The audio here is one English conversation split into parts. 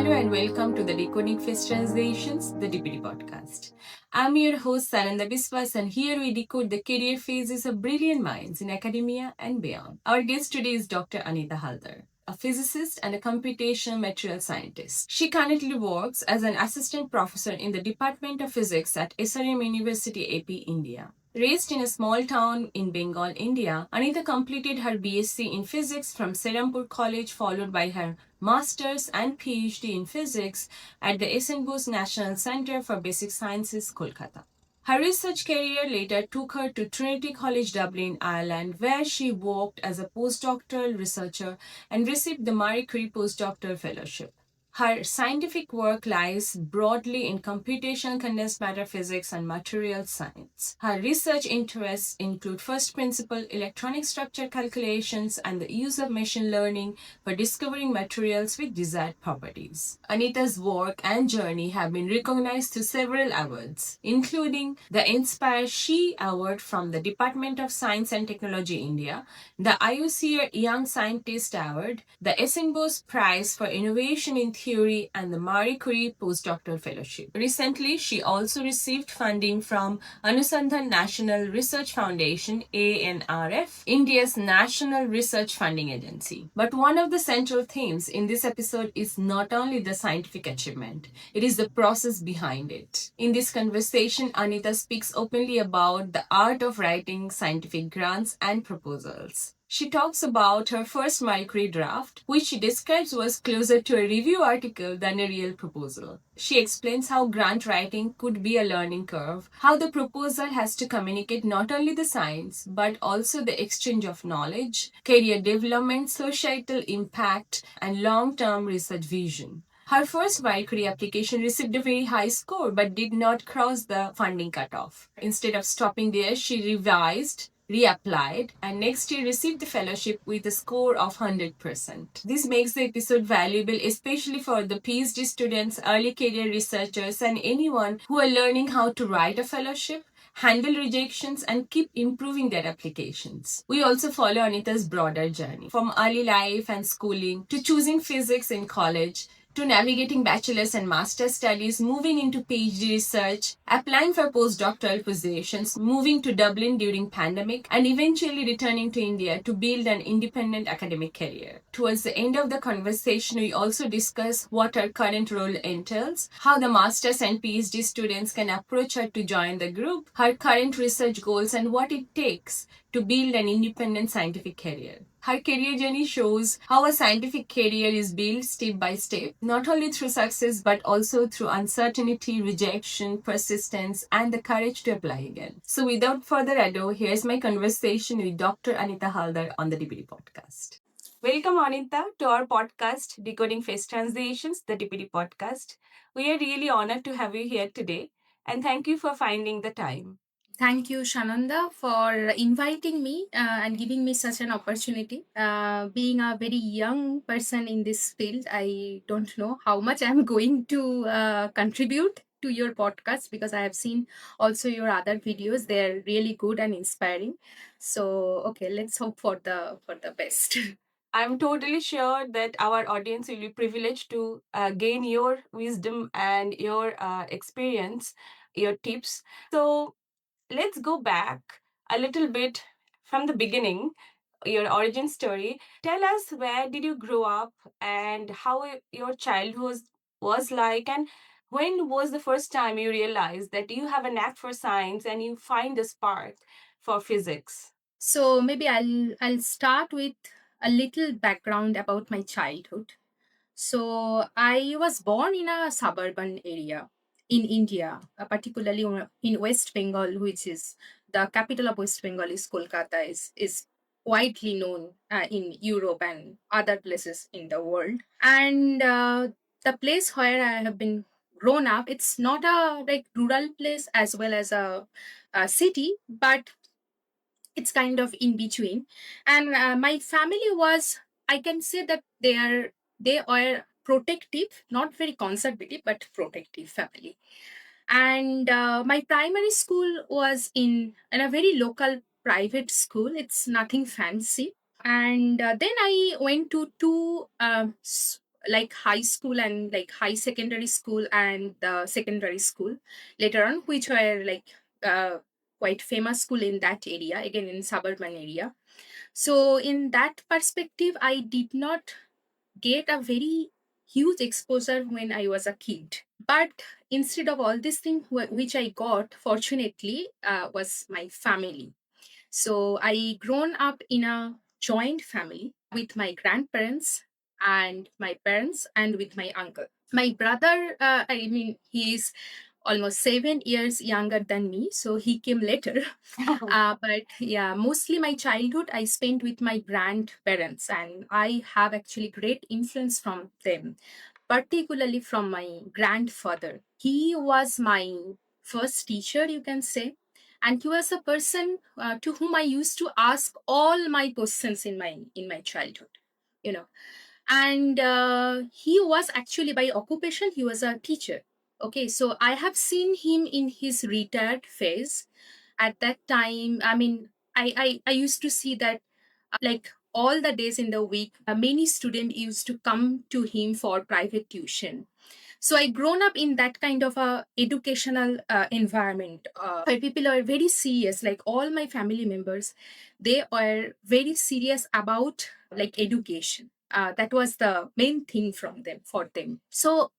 Hello and welcome to the Decoding Phase Translations, the DPT Podcast. I'm your host Sananda Biswas, and here we decode the career phases of brilliant minds in academia and beyond. Our guest today is Dr. Anita Halder, a physicist and a computational material scientist. She currently works as an assistant professor in the Department of Physics at SRM University-AP, India. Raised in a small town in Bengal, India, Anita completed her BSc in physics from Serampur College, followed by her master's and PhD in physics at the Bose National Center for Basic Sciences, Kolkata. Her research career later took her to Trinity College, Dublin, Ireland, where she worked as a postdoctoral researcher and received the Marie Curie Postdoctoral Fellowship. Her scientific work lies broadly in computational condensed matter physics and materials science. Her research interests include first principle electronic structure calculations and the use of machine learning for discovering materials with desired properties. Anita's work and journey have been recognized through several awards, including the Inspire She Award from the Department of Science and Technology, India, the IUCR Young Scientist Award, the Bose Prize for Innovation in Theory, and the Marie Curie Postdoctoral Fellowship. Recently, she also received funding from Anusandhan National Research Foundation, ANRF, India's national research funding agency. But one of the central themes in this episode is not only the scientific achievement, it is the process behind it. In this conversation, Anita speaks openly about the art of writing scientific grants and proposals. She talks about her first Marie Curie draft, which she describes was closer to a review article than a real proposal. She explains how grant writing could be a learning curve, how the proposal has to communicate not only the science, but also the exchange of knowledge, career development, societal impact, and long-term research vision. Her first Marie Curie application received a very high score but did not cross the funding cutoff. Instead of stopping there, she revised, reapplied, and next year received the fellowship with a score of 100%. This makes the episode valuable, especially for the PhD students, early career researchers, and anyone who are learning how to write a fellowship, handle rejections, and keep improving their applications. We also follow Anita's broader journey, from early life and schooling to choosing physics in college, to navigating bachelor's and master's studies, moving into PhD research, applying for postdoctoral positions, moving to Dublin during pandemic, and eventually returning to India to build an independent academic career. Towards the end of the conversation, we also discuss what her current role entails, how the master's and PhD students can approach her to join the group, her current research goals, and what it takes to build an independent scientific career. Her career journey shows how a scientific career is built step by step, not only through success but also through uncertainty, rejection, persistence, and the courage to apply again. So without further ado, here's my conversation with Dr. Anita Halder on the DPT Podcast. Welcome, Anita, to our podcast, Decoding Phase Translations, the DPT Podcast. We are really honored to have you here today, and thank you for finding the time. Thank you, Shananda, for inviting me and giving me such an opportunity. Being a very young person in this field, I don't know how much I'm going to contribute to your podcast because I have seen also your other videos. They're really good and inspiring. So, okay, let's hope for the best. I'm totally sure that our audience will be privileged to gain your wisdom and your experience, your tips. So let's go back a little bit from the beginning, your origin story. Tell us, where did you grow up and how your childhood was like, and when was the first time you realized that you have a knack for science and you find the spark for physics? So maybe I'll start with a little background about my childhood. So I was born in a suburban area in India, particularly in West Bengal, which is the capital of West Bengal is Kolkata, is widely known in Europe and other places in the world. And the place where I have been grown up, it's not a like rural place as well as a city, but it's kind of in between. And my family was, I can say that they are protective, not very conservative but protective family. And my primary school was in a very local private school. It's nothing fancy. And then I went to two like high school and like high secondary school and secondary school later on, which were like uh, quite famous school in that area, again in suburban area. So in that perspective, I did not get a very huge exposure when I was a kid. But instead of all this thing which I got, fortunately, was my family. So I grown up in a joint family with my grandparents and my parents and with my uncle. My brother, I mean, he is almost 7 years younger than me, so he came later. But yeah, mostly my childhood I spent with my grandparents, and I have actually great influence from them, particularly from my grandfather. He was my first teacher, you can say, and he was a person to whom I used to ask all my questions in my childhood. You know, and he was actually by occupation he was a teacher. Okay, so I have seen him in his retired phase. At that time, I mean, I used to see that like all the days in the week, many students used to come to him for private tuition. So I grown up in that kind of a educational environment where people are very serious, like all my family members, they are very serious about like education. That was the main thing from them for them. So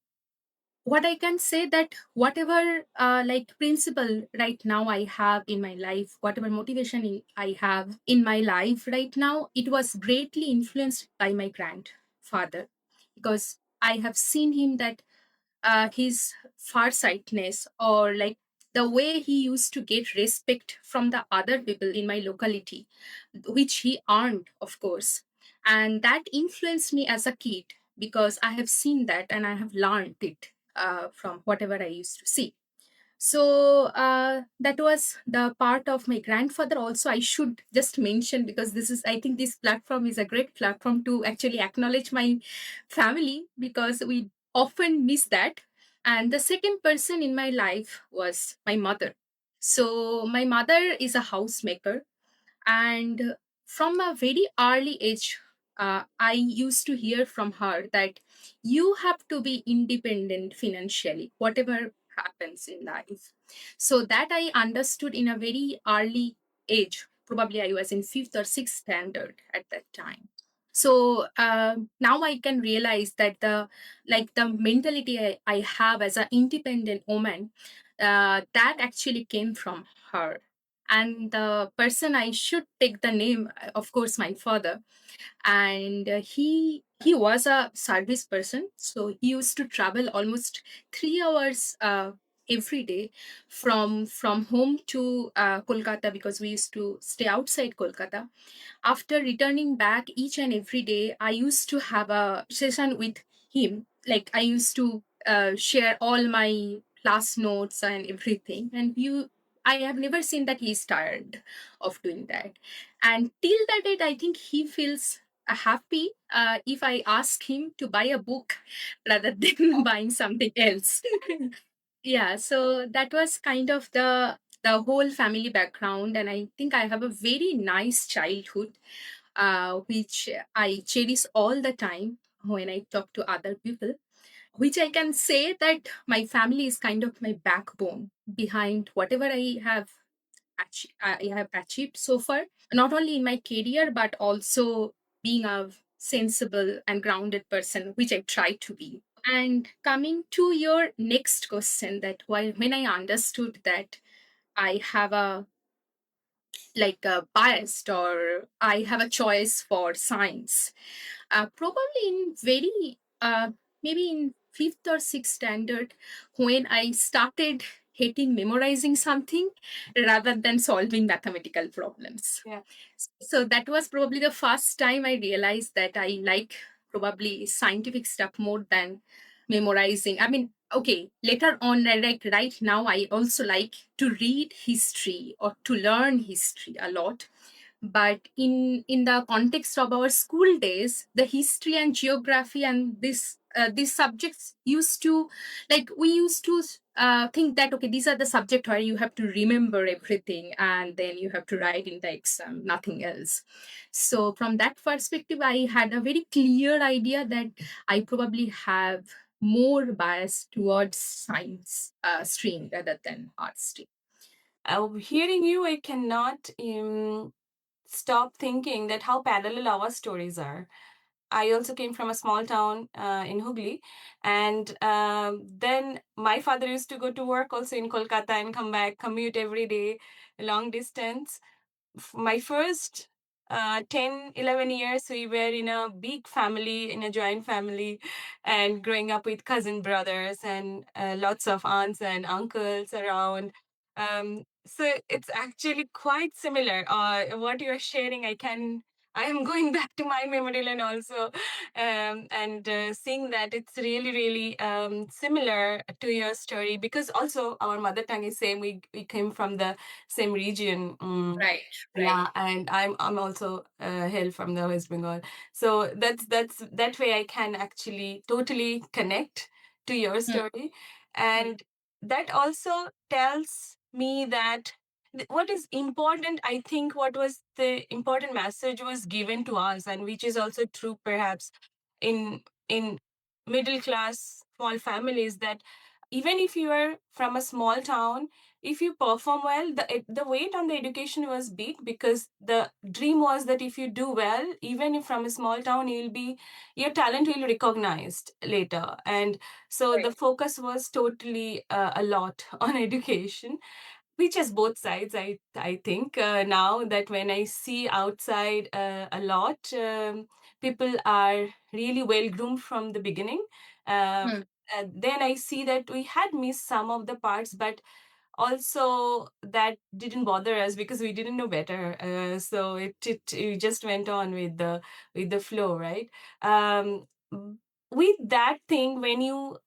what I can say that whatever like principle right now I have in my life, whatever motivation I have in my life right now, it was greatly influenced by my grandfather, because I have seen him that his farsightedness, or like the way he used to get respect from the other people in my locality, which he earned, of course. And that influenced me as a kid, because I have seen that and I have learned it from whatever I used to see. So that was the part of my grandfather. Also, I should just mention, because this is, I think this platform is a great platform to actually acknowledge my family, because we often miss that. And the second person in my life was my mother. So my mother is a housemaker, and from a very early age, I used to hear from her that you have to be independent financially, whatever happens in life. So that I understood in a very early age. Probably I was in fifth or sixth standard at that time. So now I can realize that the mentality I have as an independent woman, that actually came from her. And the person I should take the name, of course, my father. And he was a service person, so he used to travel almost 3 hours every day from home to Kolkata, because we used to stay outside Kolkata. After returning back each and every day, I used to have a session with him. Like I used to share all my class notes and everything. And I have never seen that he's tired of doing that. And till that date, I think he feels happy if I ask him to buy a book rather than buying something else. Yeah, so that was kind of the whole family background, and I think I have a very nice childhood, which I cherish all the time when I talk to other people. Which I can say that my family is kind of my backbone behind whatever I have achieved so far, not only in my career but also being a sensible and grounded person, which I try to be. And coming to your next question, that when I understood that I have a like a biased, or I have a choice for science, probably in very maybe in fifth or sixth standard, when I started hating memorizing something rather than solving mathematical problems. Yeah. So that was probably the first time I realized that I like probably scientific stuff more than memorizing. I mean, okay, later on, like right now, I also like to read history or to learn history a lot. But in the context of our school days, the history and geography and these subjects used to, like, we used to think that, okay, these are the subject where you have to remember everything and then you have to write in the exam, nothing else. So from that perspective, I had a very clear idea that I probably have more bias towards science stream rather than arts stream. Hearing you, I cannot stop thinking that how parallel our stories are. I also came from a small town in Hooghly, and then my father used to go to work also in Kolkata and come back, commute every day, long distance. My first 10, 11 years, we were in a big family, in a joint family, and growing up with cousin brothers and lots of aunts and uncles around. So it's actually quite similar. What you're sharing, I am going back to my memory lane also, and seeing that it's really, really similar to your story, because also our mother tongue is same. We came from the same region. Right, right. Yeah, and I'm also hail from the West Bengal, so that's that way I can actually totally connect to your Hmm, story, hmm, and that also tells me that what is important. I think what was the important message was given to us, and which is also true perhaps in middle class small families, that even if you are from a small town, if you perform well, the weight on the education was big, because the dream was that if you do well, even if from a small town, your talent will be recognized later. And so the right. focus was totally a lot on education, which has both sides. I think now that when I see outside a lot, people are really well groomed from the beginning. um, Hmm. then I see that we had missed some of the parts, but also that didn't bother us because we didn't know better. So it just went on with the flow, right? um, with that thing, when you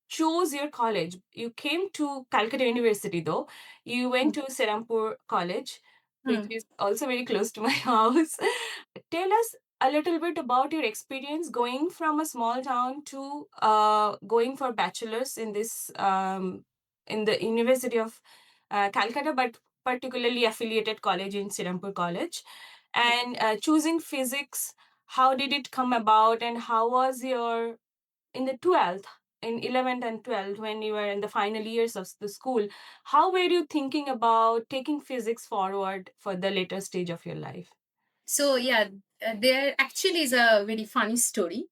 chose your college, you came to Calcutta University, though you went to Serampur College, which Hmm. is also very close to my house. Tell us a little bit about your experience going from a small town to going for bachelor's in this in the University of Calcutta, but particularly affiliated college in Sirampur College, and choosing physics. How did it come about, and how was your in the 12th, in 11th and 12th, when you were in the final years of the school? How were you thinking about taking physics forward for the later stage of your life? So yeah, there actually is a very funny story,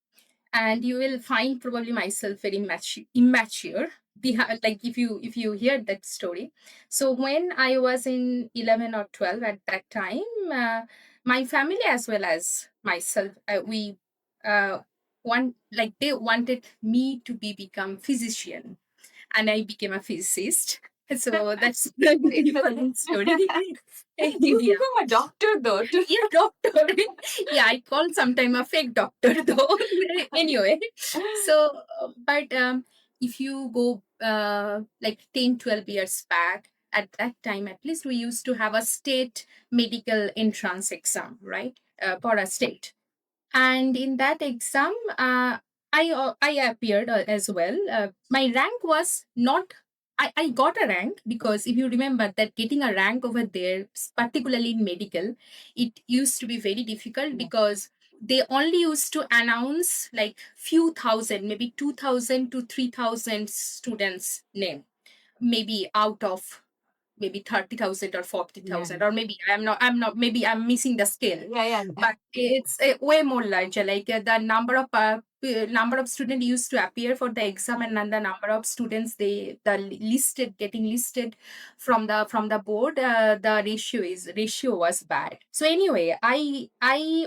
and you will find probably myself very immature. Like if you hear that story. So when I was in 11 or 12 at that time, my family as well as myself, we want, like, they wanted me to become physician, and I became a physicist. So that's a very funny story. You Yeah. become a doctor, though. Yeah, doctor. Yeah, I call sometime a fake doctor though. Anyway, so but if you go like 10, 12 years back, at that time at least we used to have a state medical entrance exam, right? For a state, and in that exam, I appeared as well. My rank was not. I got a rank because if you remember that getting a rank over there, particularly in medical, it used to be very difficult Yeah. because they only used to announce like few thousand, maybe 2,000 to 3,000 students name, maybe out of maybe 30,000 or Yeah. 40,000, or maybe maybe I'm missing the scale, Yeah, yeah. but it's way more larger. Like the number of students used to appear for the exam, and then the number of students listed, getting listed from the board, the ratio was bad. So anyway, I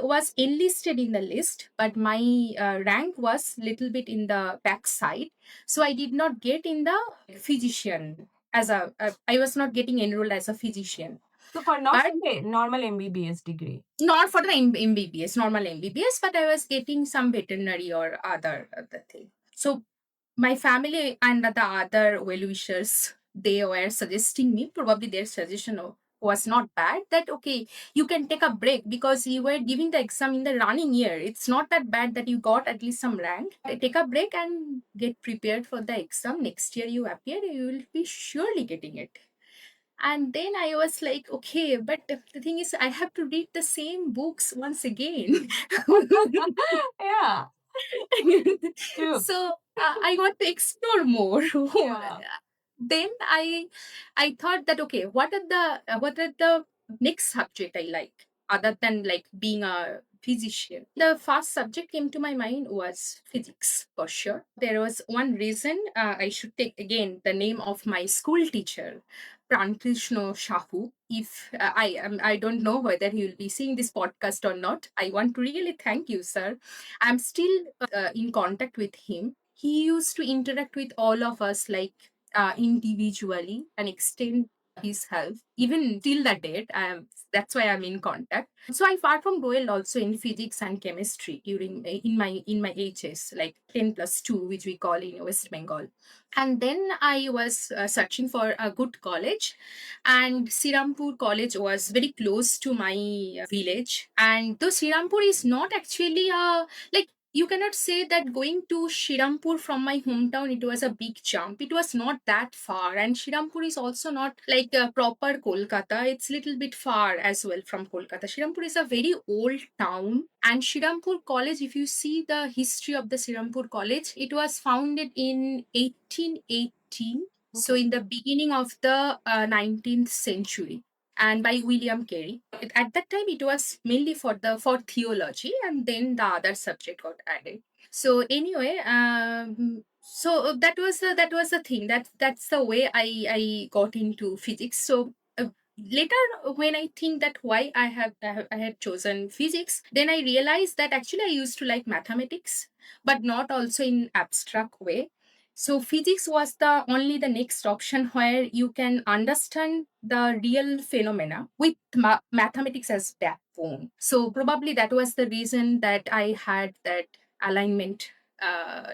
was enlisted in the list, but my rank was little bit in the back side, so I did not get in the physician as I was not getting enrolled as a physician. So for not But for the normal MBBS degree. not for the MBBS, normal MBBS, but I was getting some veterinary or other thing. So my family and the other well wishers, they were suggesting me. Probably their suggestion was not bad, that okay, you can take a break because you were giving the exam in the running year. It's not that bad that you got at least some rank. Take a break and get prepared for the exam. Next year you appear, you will be surely getting it. And then I was like, okay, but the thing is, I have to read the same books once again. Yeah, true. So I want to explore more. Yeah. Then I thought that okay, what are the next subject I like other than like being a physician? The first subject came to my mind was physics for sure. There was one reason. I should take again the name of my school teacher, Prankrishno Shahu. If I don't know whether he will be seeing this podcast or not. I want to really thank you, sir. I'm still in contact with him. He used to interact with all of us like individually and extend his help even till the date. That's why I'm in contact. So I far from Goel also in physics and chemistry during in my HS like 10+2, which we call in West Bengal. And then I was searching for a good college, and Sirampur College was very close to my village. And though Sirampur is not actually a like, you cannot say that going to Shirampur from my hometown it was a big jump. It was not that far, and Shirampur is also not like a proper Kolkata. It's little bit far as well from Kolkata. Shirampur is a very old town, and Shirampur College, if you see the history of the Shirampur College, it was founded in 1818. So in the beginning of the 19th century, and by William Carey. At that time, it was mainly for theology, and then the other subject got added. So anyway, so that was the thing. That's the way I got into physics. So. Later, when I think that why I had chosen physics, then I realized that actually I used to like mathematics, but not also in abstract way. So physics was the next option where you can understand the real phenomena with mathematics as backbone. So probably that was the reason that I had that alignment,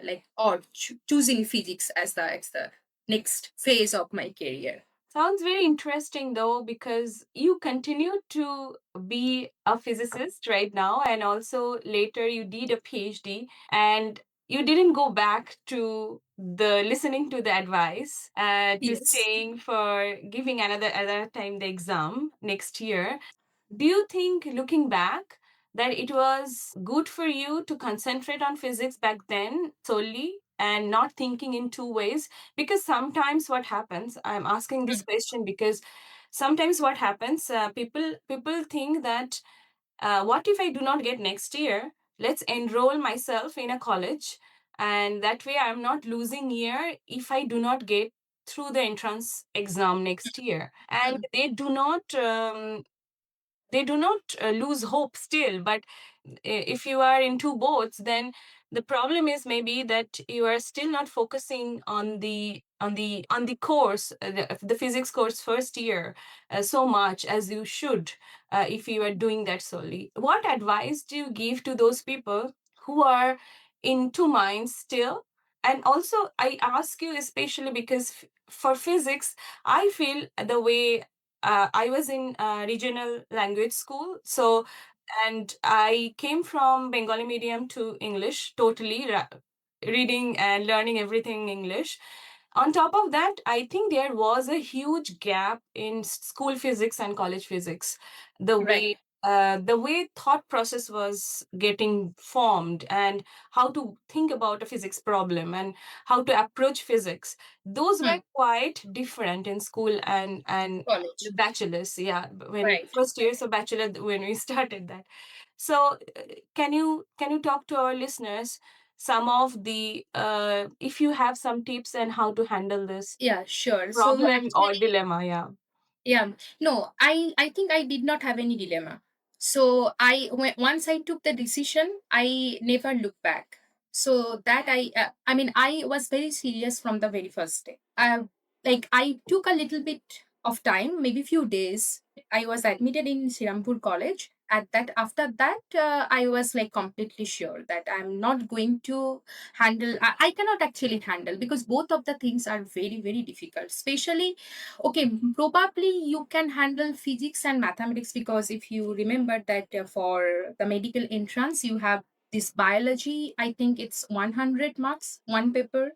like or choosing physics as the next phase of my career. Sounds very interesting though, because you continue to be a physicist right now, and also later you did a PhD, and you didn't go back to the listening to the advice, to Yes. staying for giving another time the exam next year. Do you think, looking back, that it was good for you to concentrate on physics back then solely and not thinking in two ways? Because sometimes what happens, I'm asking this question because sometimes what happens, people think that what if I do not get next year? Let's enroll myself in a college, and that way I'm not losing year if I do not get through the entrance exam next year. And Mm, they do not lose hope still, but if you are in two boats, then the problem is maybe that you are still not focusing on the course, the physics course first year, so much as you should, if you are doing that solely. What advice do you give to those people who are in two minds still? And also I ask you especially because for physics, I feel the way, I was in regional language school. So, and I came from Bengali medium to English, totally reading and learning everything in English. On top of that, I think there was a huge gap in school physics and college physics. The right. way the way thought process was getting formed, and how to think about a physics problem, and how to approach physics, those were Hmm. quite different in school and the College. bachelors. Yeah, when Right. first years of bachelor, when we started that. So can you talk to our listeners some of the, if you have some tips and how to handle this Yeah, sure. So problem or actually, dilemma? Yeah. yeah, no, I think I did not have any dilemma. So once I took the decision, I never looked back. So that I mean, I was very serious from the very first day. Like I took a little bit of time, maybe few days. I was admitted in Sirampur College, at that after that I was like completely sure that I'm not going to handle. I cannot actually handle, because both of the things are very very difficult, especially okay, probably you can handle physics and mathematics, because if you remember that for the medical entrance you have this biology, I think it's 100 marks one paper,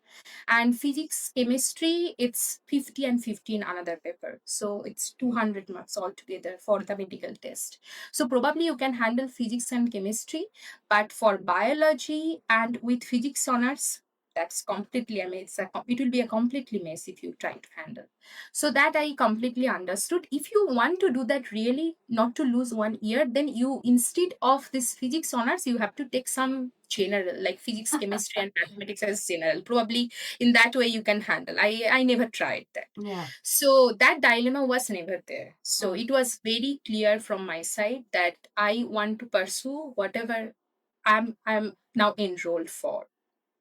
and physics chemistry it's 50 and 15 another paper, so it's 200 marks altogether for the medical test. So probably you can handle physics and chemistry, but for biology and with physics honors, that's completely a mess. It will be a completely mess if you try to handle. So that I completely understood. If you want to do that really, not to lose 1 year, then you, instead of this physics honors, you have to take some general, like physics, chemistry, and mathematics as general. Probably in that way you can handle. I never tried that. Yeah. So that dilemma was never there. So Mm. it was very clear from my side that I want to pursue whatever I'm now enrolled for.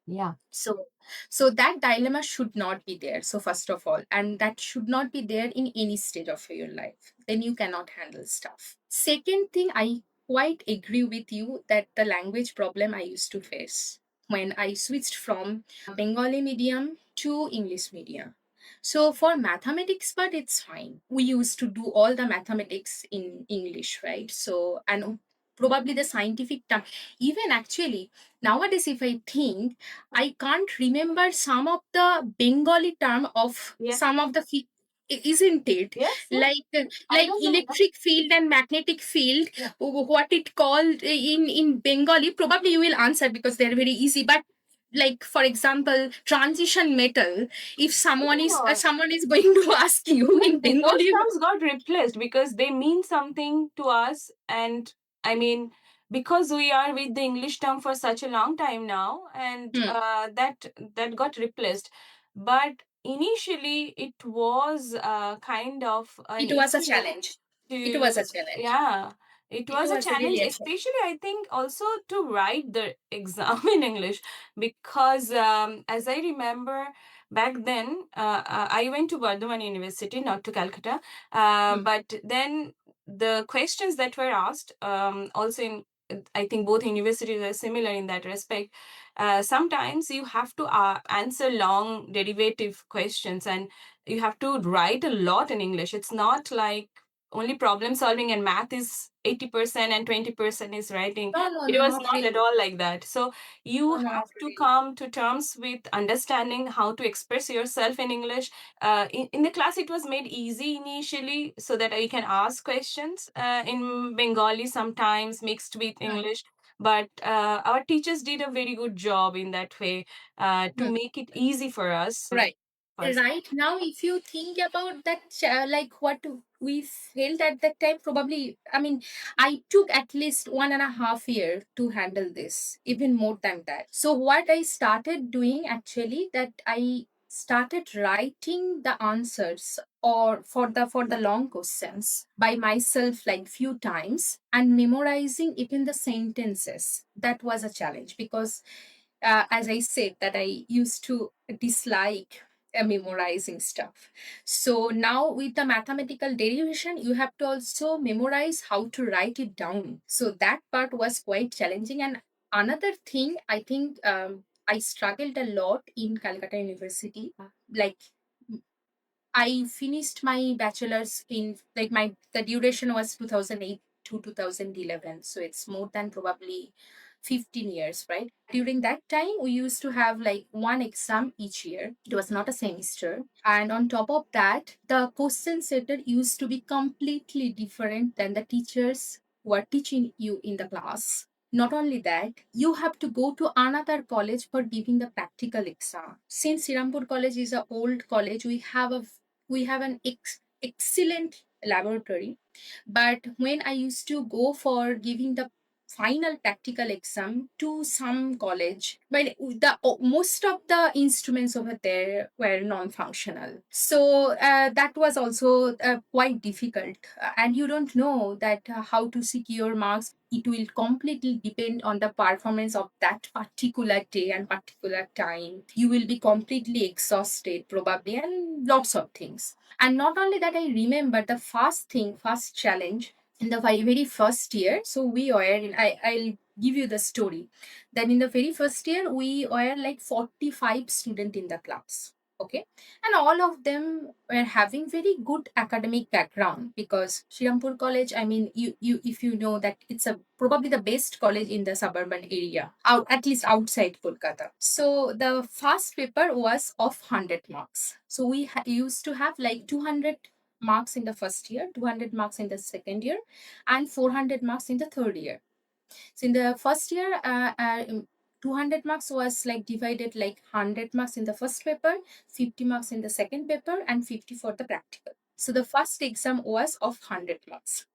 Yeah. So that dilemma should not be there. So first of all, and that should not be there in any stage of your life. Then you cannot handle stuff. Second thing, I quite agree with you that the language problem I used to face when I switched from Bengali medium to English medium. So for mathematics, but it's fine. We used to do all the mathematics in English, right? So, and probably the scientific term, even actually nowadays, if I think, I can't remember some of the Bengali term of Yeah. some of the isn't it? Yes. Yes. Like I like don't know that. electric field and magnetic field, Yeah. what it called in Bengali. Probably you will answer because they're very easy. But like for example, transition metal. If No. someone is going to ask you No, in those Bengali, terms got replaced because they mean something to us. And I mean, because we are with the English term for such a long time now, and hmm, that got replaced. But initially, it was kind of an it was a issue challenge. It was to, a challenge. yeah, it It was a was challenge, really a challenge. especially I think also to write the exam in English, because as I remember back then, I went to Bardhaman University, not to Calcutta, Hmm. but then the questions that were asked, also in, I think both universities are similar in that respect. Sometimes you have to answer long derivative questions, and you have to write a lot in English. It's not like only problem solving and math is 80% and 20% is writing. No, no, It no, was not not at really. all like that. So you No, not have to really. come to terms with understanding how to express yourself in English. In the class, it was made easy initially so that you can ask questions in Bengali, sometimes mixed with Hmm. English. But our teachers did a very good job in that way to Hmm. make it easy for us. Right. First. Right now, if you think about that, like what we felt at that time, probably, I mean, I took at least 1.5 year to handle this, even more than that. So what I started doing actually, that I started writing the answers or for the long questions by myself like few times and memorizing even the sentences. That was a challenge because as I said, that I used to dislike memorizing stuff. So now with the mathematical derivation, you have to also memorize how to write it down. So that part was quite challenging. And another thing, I think I struggled a lot in Calcutta University. Like I finished my bachelor's in like my the duration was 2008 to 2011, so it's more than probably 15 years, right? During that time, we used to have like one exam each year. It was not a semester, and on top of that, the question setter used to be completely different than the teachers who are teaching you in the class. Not only that, you have to go to another college for giving the practical exam. Since Sirampur College is an old college, we have an excellent laboratory, but when I used to go for giving the final practical exam to some college, well, most of the instruments over there were non-functional, so that was also quite difficult. And you don't know that how to secure marks. It will completely depend on the performance of that particular day and particular time. You will be completely exhausted probably, and lots of things. And not only that, I remember the first challenge in the very first year, so we were in, I'll give you the story. Then in the very first year, we were like 45 students in the class. Okay. And all of them were having very good academic background, because Shirampur College, I mean, you if you know that it's a probably the best college in the suburban area, out at least outside Kolkata. So the first paper was of 100 marks. So we used to have like 200 marks in the first year, 200 marks in the second year, and 400 marks in the third year. So in the first year, 200 marks was like divided like 100 marks in the first paper, 50 marks in the second paper, and 50 for the practical. So the first exam was of 100 marks.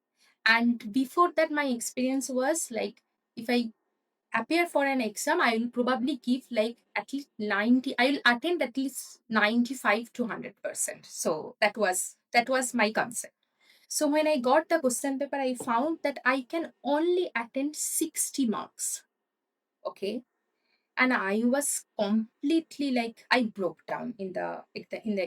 And before that, my experience was like, if I appear for an exam, I will probably give like at least 90, I will attend at least 95 to 100%. So that was my concept. So when I got the question paper, I found that I can only attend 60 marks. Okay. And I was completely like, I broke down in the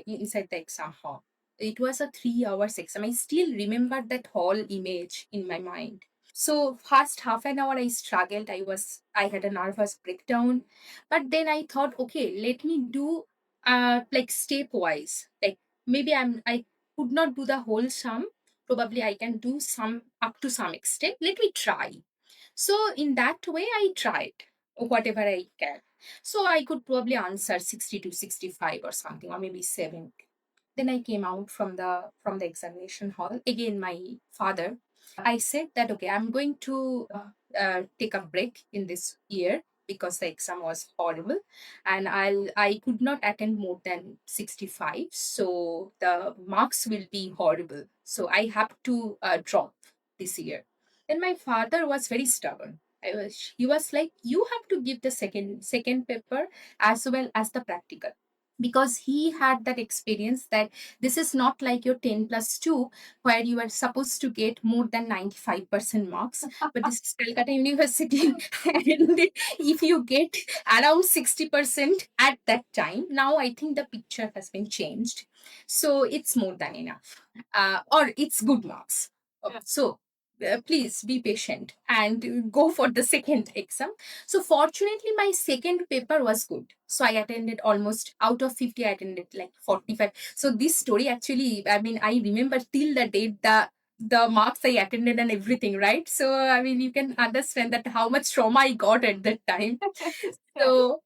inside the exam hall. It was a 3 hours exam. I still remember that whole image in my mind. So first half an hour I struggled. I had a nervous breakdown. But then I thought, okay, let me do like stepwise. Like maybe I could not do the whole sum. Probably I can do some up to some extent. Let me try. So in that way I tried whatever I can. So I could probably answer 60 to 65 or something, or maybe 70. Then I came out from the examination hall. Again, my father. I said that okay, I'm going to take a break in this year because the exam was horrible, and I could not attend more than 65. So the marks will be horrible. So I have to drop this year. Then my father was very stubborn. He was like, you have to give the second paper as well as the practical, because he had that experience that this is not like your 10 plus 2 where you are supposed to get more than 95% marks, but this is Calcutta University. And if you get around 60% at that time, now I think the picture has been changed, so it's more than enough, or it's good marks. So please be patient and go for the second exam. So fortunately, my second paper was good. So I attended almost out of 50, I attended like 45. So this story actually, I mean, I remember till the date the marks I attended and everything, right? So I mean, you can understand that how much trauma I got at that time. So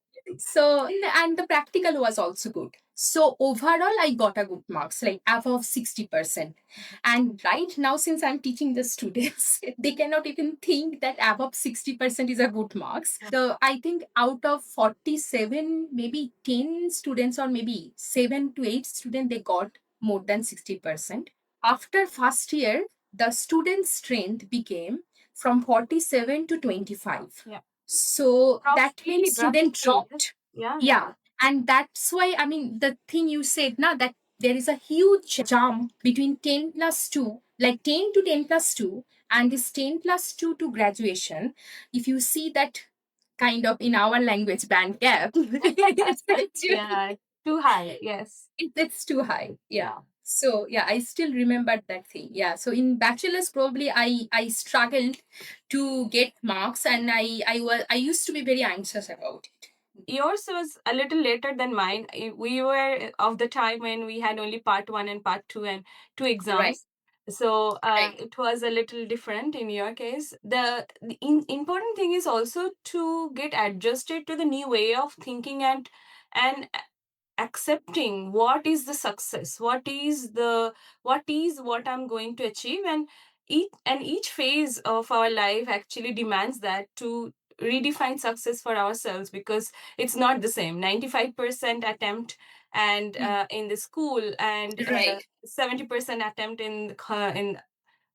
and the practical was also good. So overall, I got a good marks, like above 60%. And right now, since I'm teaching the students, they cannot even think that above 60% is a good marks. I think out of 47, maybe 10 students or maybe 7 to 8 students, they got more than 60%. After first year, the student strength became from 47 to 25. Yeah. So that means student dropped. Yeah. And that's why, I mean, the thing you said now, that there is a huge jump between 10 plus 2, like 10 to 10 plus 2, and this 10 plus 2 to graduation. If you see that kind of in our language band gap, it's actually, yeah, too high. Yes. It's too high. Yeah. So yeah, I still remember that thing. Yeah. So in bachelor's, probably I struggled to get marks, and I used to be very anxious about it. Yours was a little later than mine. We were of the time when we had only part one and part two and two exams. Right. So right. It was a little different in your case. The important thing is also to get adjusted to the new way of thinking and accepting what is the success, what I'm going to achieve, and each phase of our life actually demands that to redefine success for ourselves, because it's not the same 95% attempt and in the school and right. 70% attempt in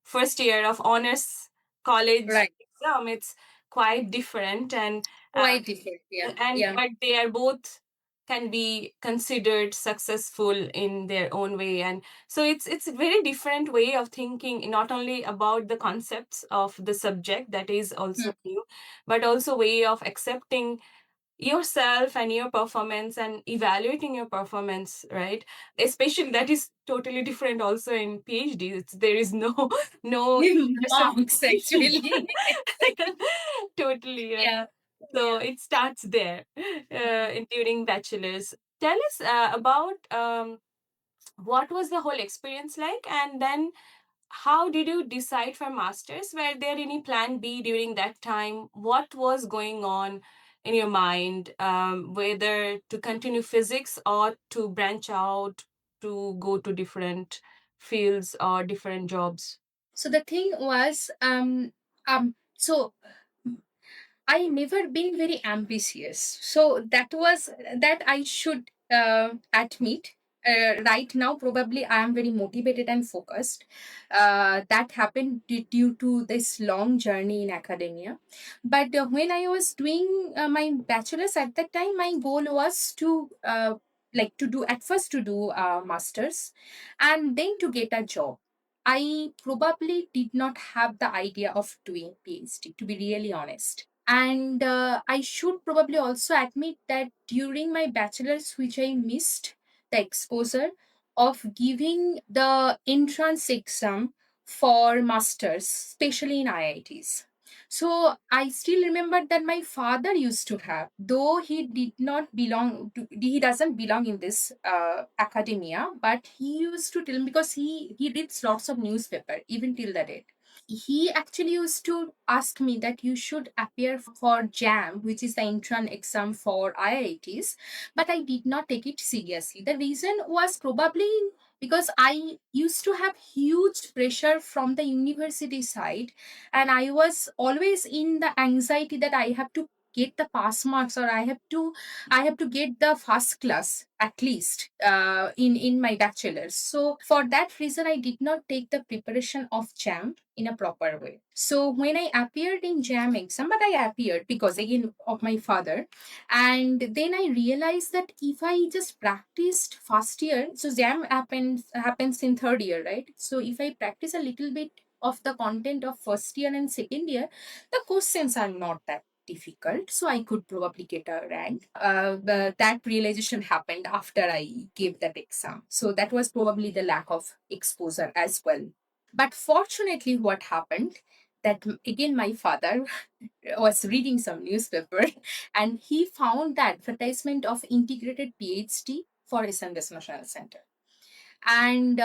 first year of honors college right. exam. It's quite different, and quite different. Yeah. And yeah. But they are both can be considered successful in their own way, and so it's a very different way of thinking, not only about the concepts of the subject that is also new, but also way of accepting yourself and your performance and evaluating your performance, right? Especially that is totally different also in PhD. There is no no Marks, actually. totally right. Yeah. So Yeah. it starts there during bachelor's. Tell us about what was the whole experience like, and then how did you decide for masters? Were there any plan B during that time? What was going on in your mind, whether to continue physics or to branch out to go to different fields or different jobs? So the thing was, so I never been very ambitious. So that I should admit. Right now, probably I am very motivated and focused. That happened due to this long journey in academia. But when I was doing my bachelor's at that time, my goal was to to do at first to do masters, and then to get a job. I probably did not have the idea of doing PhD, to be really honest. And I should probably also admit that during my bachelor's, which I missed the exposure of giving the entrance exam for masters, especially in IITs. So I still remember that my father used to have, though he did not belong to, he doesn't belong in this academia, but he used to tell me, because he reads lots of newspaper even till the date. He actually used to ask me that you should appear for JAM, which is the entrance exam for IITs, but I did not take it seriously. The reason was probably because I used to have huge pressure from the university side, and I was always in the anxiety that I have to get the pass marks, or I have to get the first class at least in my bachelor's. So for that reason, I did not take the preparation of JAM in a proper way. So when I appeared in JAM exam, but I appeared because again of my father, and then I realized that if I just practiced first year, so JAM happens in third year, right? So if I practice a little bit of the content of first year and second year, the questions are not that difficult, so I could probably get a rank. That realization happened after I gave that exam, so that was probably the lack of exposure as well. But fortunately, what happened, that again my father was reading some newspaper, and he found the advertisement of integrated PhD for SRM National Center. And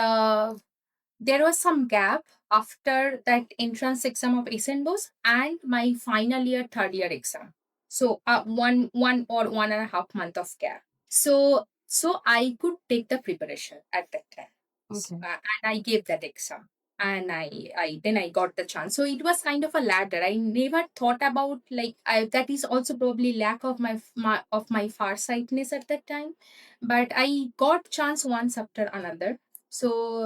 there was some gap after that entrance exam of Bose and my final year, third year exam. So one or 1.5 month of gap. So I could take the preparation at that time. Okay. And I gave that exam, and I then I got the chance. So it was kind of a ladder. I never thought about, like, that is also probably lack of my farsightedness at that time, but I got chance once after another. So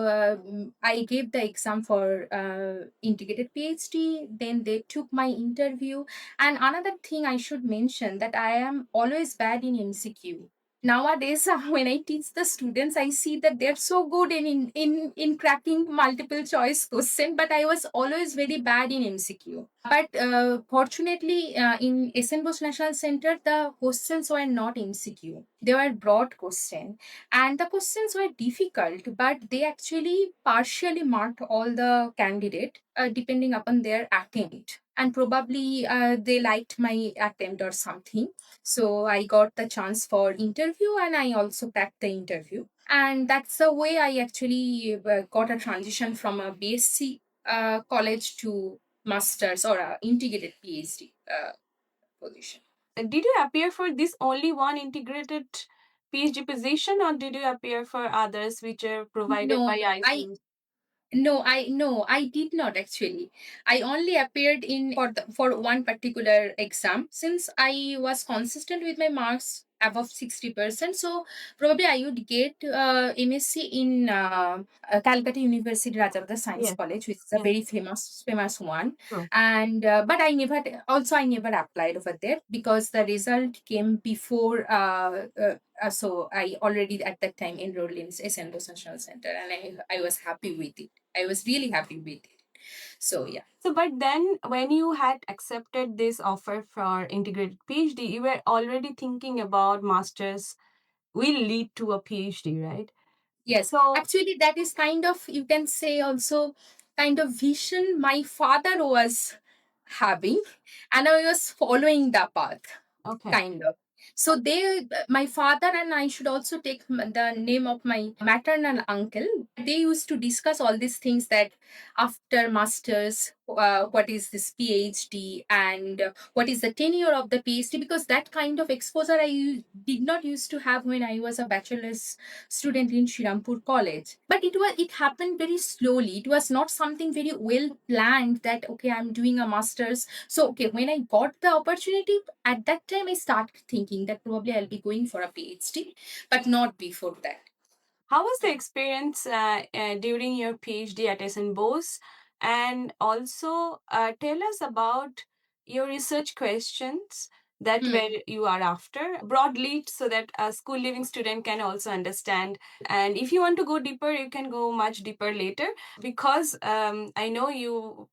I gave the exam for integrated PhD. Then they took my interview. And another thing I should mention, that I am always bad in MCQ. Nowadays, when I teach the students, I see that they're so good in cracking multiple choice question, but I was always very bad in MCQ. But fortunately, in SN National Center, the questions were not MCQ. They were broad question, and the questions were difficult, but they actually partially marked all the candidate depending upon their attempt. And probably they liked my attempt or something. So I got the chance for interview, and I also cracked the interview. And that's the way I actually got a transition from a BSc college to master's or a integrated PhD position. Did you appear for this only one integrated PhD position, or did you appear for others which are provided No, by I ICU? no, I did not actually. I only appeared in for one particular exam, since I was consistent with my marks above 60%. So probably I would get MSc in Calcutta University Rajabda Science Yes, College, which is a yes, very famous one. true. And but I never applied over there, because the result came before. So I already at that time enrolled in SN National Center, and I was happy with it. I was really happy with it. So yeah. So, but then when you had accepted this offer for integrated PhD, you were already thinking about masters will lead to a PhD, right? Yes, So, actually, that is kind of, you can say, also kind of vision my father was having, and I was following the path, okay. kind of. So my father, and I should also take the name of my maternal uncle. They used to discuss all these things, that after masters, what is this PhD, and what is the tenure of the PhD, because that kind of exposure did not used to have when I was a bachelor's student in Shirampur College. But it happened very slowly. It was not something very well planned, that okay, I'm doing a master's. So okay, when I got the opportunity, at that time I started thinking that probably I'll be going for a PhD, but not before that. How was the experience during your PhD at SN Bose? And also tell us about your research questions that Hmm. where you are after broadly, so that a school living student can also understand. And if you want to go deeper, you can go much deeper later, because I know you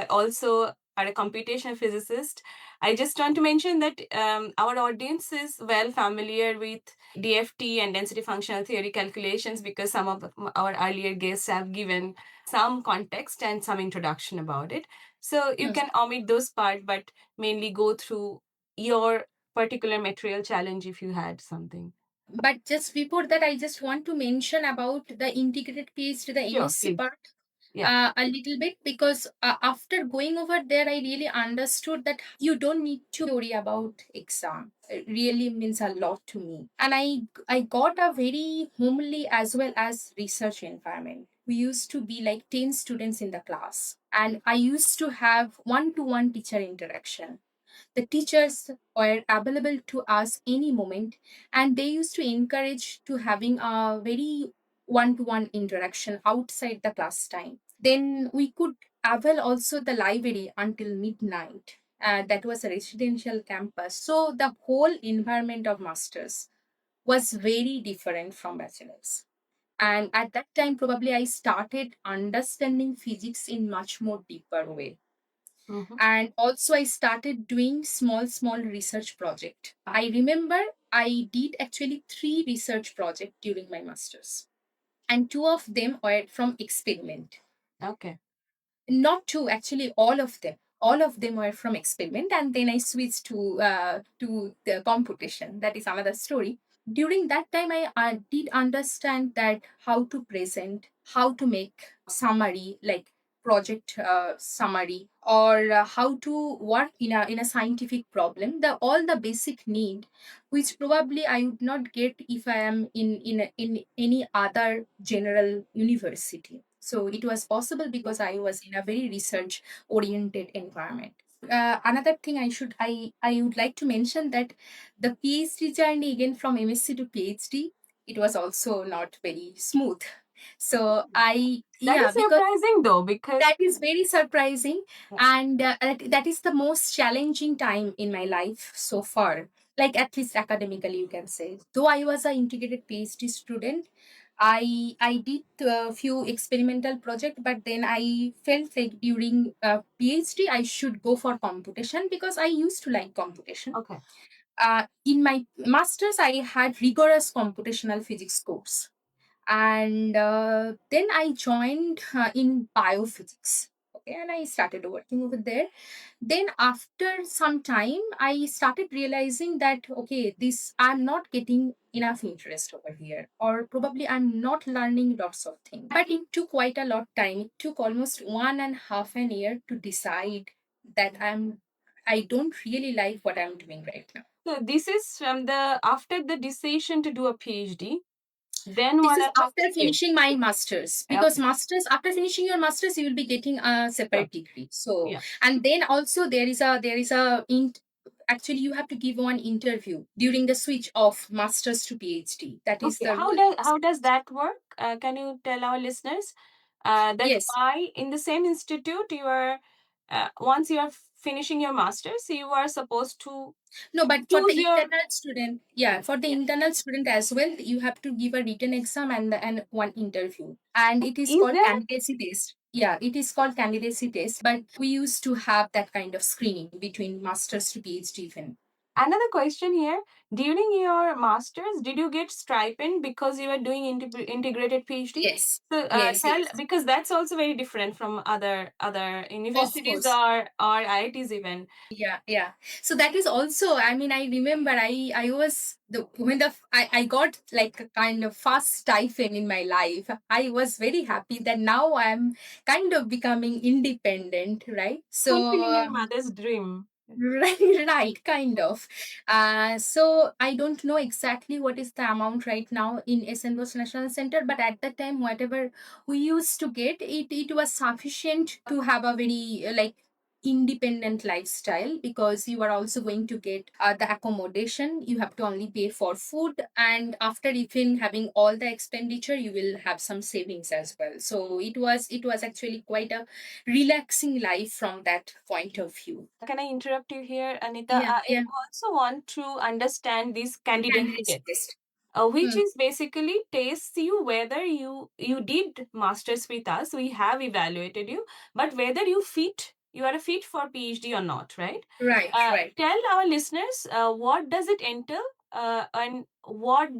also are a computational physicist. I just want to mention that our audience is well familiar with DFT and density functional theory calculations, because some of our earlier guests have given some context and some introduction about it. So you Hmm. can omit those parts, but mainly go through your particular material challenge if you had something. But just before that, I just want to mention about the integrated PhD, the Sure, MSc please. part, Yeah. a little bit, because after going over there, I really understood that you don't need to worry about exam. It really means a lot to me, and I got a very homely as well as research environment. We used to be like 10 students in the class, and I used to have one-to-one teacher interaction. The teachers were available to us any moment, and they used to encourage to having a very one-to-one interaction outside the class time. Then we could avail also the library until midnight. That was a residential campus. So the whole environment of masters was very different from bachelor's. And at that time, probably I started understanding physics in much more deeper way. Mhm. And also I started doing small research project. I remember I did actually 3 research project during my masters, and 2 of them were from experiment. Okay. Not 2, actually all of them were from experiment, and then I switched to the computation. That is another story. During that time, I did understand that how to present, how to make summary, like project summary, or how to work in a scientific problem, the all the basic need, which probably I would not get if I am in any other general university. So it was possible because I was in a very research oriented environment. Another thing I would like to mention, that the PhD journey, again from MSc to PhD, it was also not very smooth. So I That yeah, is because surprising though, because that is very surprising, and that is the most challenging time in my life so far, like at least academically, you can say. Though I was an integrated PhD student, I did a few experimental project, but then I felt like during PhD I should go for computation, because I used to like computation. okay. In my masters I had rigorous computational physics course, and then I joined in biophysics. Okay, and I started working over there. Then after some time, I started realizing that okay, this I'm not getting enough interest over here, or probably I'm not learning lots of things. But it took quite a lot time. It took almost 1.5 years to decide that I don't really like what I'm doing right now. So this is from the after the decision to do a PhD. Then This one is and a half after years. finishing my masters, because Okay. masters, after finishing your masters, you will be getting a Sure. separate degree. So, Yeah. and then also there is a actually you have to give one interview during the switch of masters to PhD. That is Okay. the rule. How does that work? Can you tell our listeners that Yes. why in the same institute you are once you are finishing your masters you are supposed to No, but for the choose your internal student, yeah, for the yeah. internal student as well, you have to give a written exam and one interview, and it is Is called there candidacy test. Yeah, it is called candidacy test, but we used to have that kind of screening between masters to PhD even. Another question here. During your master's, did you get stipend because you were doing integrated PhD? Yes. So Yes, tell, yes. because that's also very different from other Of universities course. or IITs even. Yeah, yeah. So that is also, I mean, I remember I was the when the I got like a kind of first stipend in my life. I was very happy that now I'm kind of becoming independent, right? So Fulfilling your mother's dream. right, right, kind of. So I don't know exactly what is the amount right now in SNBOS National Center, but at that time, whatever we used to get, it was sufficient to have a very independent lifestyle, because you are also going to get the accommodation. You have to only pay for food, and after even having all the expenditure, you will have some savings as well. So it was actually quite a relaxing life from that point of view. Can I interrupt you here, Anita? Yeah, I yeah. also want to understand this candidate Candidacy test, test. which Hmm. is basically tests you whether you did masters with us. We have evaluated you, but whether you are a fit for PhD or not, right? Right, right. Tell our listeners what does it entail, and what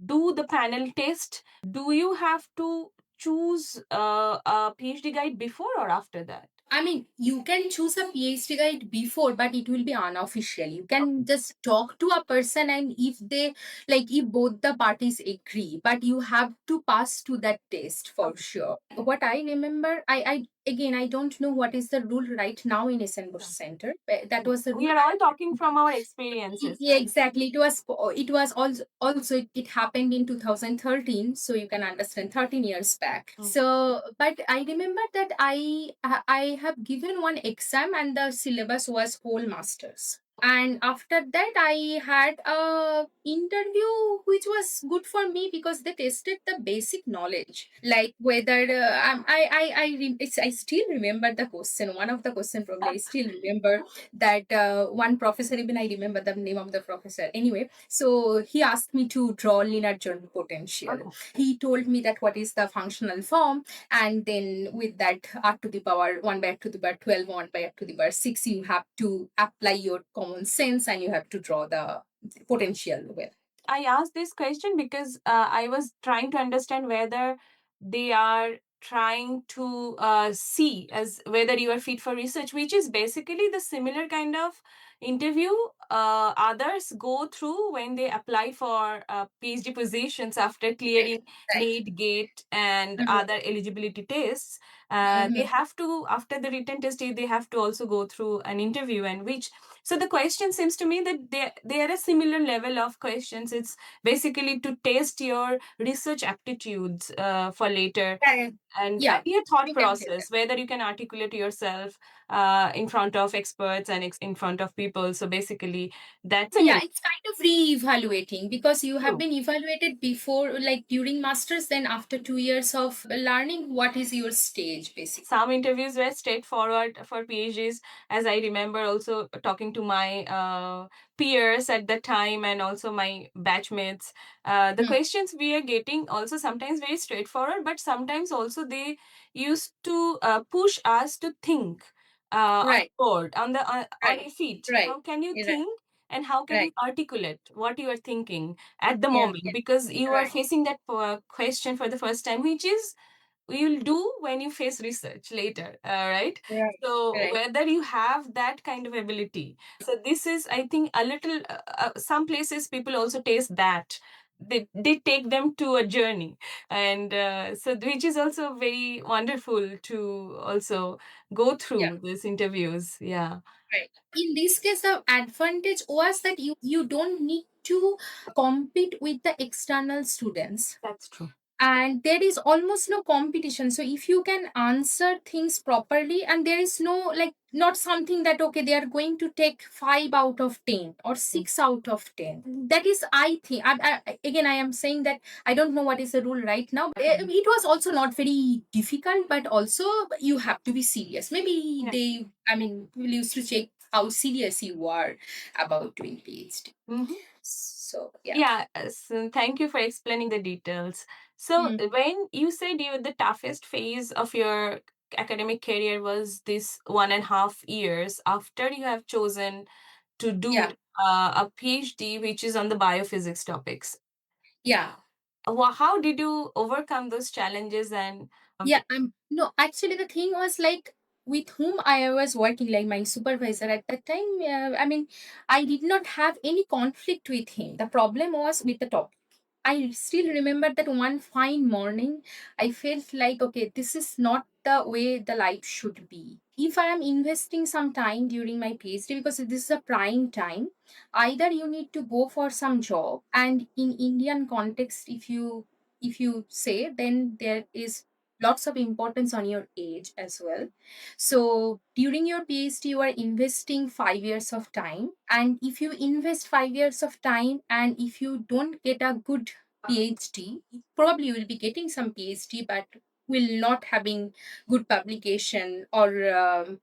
do the panel test? Do you have to choose a PhD guide before or after that? I mean, you can choose a PhD guide before, but it will be unofficial. You can just talk to a person, and if they if both the parties agree, but you have to pass to that test for sure. What I remember, I again, I don't know what is the rule right now in Essenbush Center. But that was the We rule. are all talking from our experiences, Yeah, right? exactly. It was also it happened in 2013, so you can understand 13 years back. Mm. So, but I remember that I have given one exam, and the syllabus was whole masters. And after that, I had a interview which was good for me, because they tested the basic knowledge, like whether I still remember the question. One of the question probably I still remember, that one professor, even I remember the name of the professor. Anyway, so he asked me to draw linear joint potential. Okay. He told me that what is the functional form, and then with that r to the power 1 by r to the power 12, 1 by r to the power 6, you have to apply your common sense, and you have to draw the potential with. I asked this question because I was trying to understand whether they are trying to see as whether you are fit for research, which is basically the similar kind of interview others go through when they apply for PhD positions after Right, clearing right. NEET, GATE, and Mhm, other eligibility tests. They mhm. have to, after the written test, they have to also go through an interview, and which so the question seems to me that they are a similar level of questions. It's basically to test your research aptitudes for later, Right. and Yeah, your thought you can say that. process, whether you can articulate yourself in front of experts and in front of people. So basically, that's an Yeah, it's kind of re-evaluating, because you have interview. been evaluated before, like during masters, then after 2 years of learning, what is your stage basically. Some interviews were straightforward for PhDs, as I remember also talking to my peers at the time and also my batchmates. The Hmm. questions we are getting also sometimes very straightforward, but sometimes also they used to push us to think on Right, board, on right, your feet. right, How can you right, think? And how can you right. articulate what you are thinking at the Yeah, moment? yeah, Because you are right, facing that question for the first time, which is you'll do when you face research later, right? right, So right. whether you have that kind of ability, so this is, I think, a little some places people also taste that they take them to a journey, and so which is also very wonderful to also go Yeah, through these interviews. Yeah, right. In this case, the advantage was that you don't need to compete with the external students, that's true. and there is almost no competition. So if you can answer things properly, and there is no, like, not something that okay, they are going to take 5 out of 10 or 6 out of 10. That is, I think, again, I am saying that I don't know what is the rule right now, but it was also not very difficult, but also you have to be serious. Maybe Yeah. they, I mean, people used to check how serious you are about doing PhD. Mhm. So yeah. Yeah, so thank you for explaining the details. So, Hmm. when you said you the toughest phase of your academic career was this 1.5 years after you have chosen to do Yeah. a PhD, which is on the biophysics topics. Yeah. How did you overcome those challenges and Yeah, no, actually the thing was like with whom I was working, like my supervisor at that time. I mean, I did not have any conflict with him. The problem was with the topic. I still remember that one fine morning, I felt like, okay, this is not the way the life should be. If I am investing some time during my PhD, because this is a prime time, either you need to go for some job, and in Indian context, if you say, then there is lots of importance on your age as well. So during your PhD, you are investing 5 years of time. And if you invest 5 years of time and if you don't get a good PhD, probably you will be getting some PhD, but will not having good publication or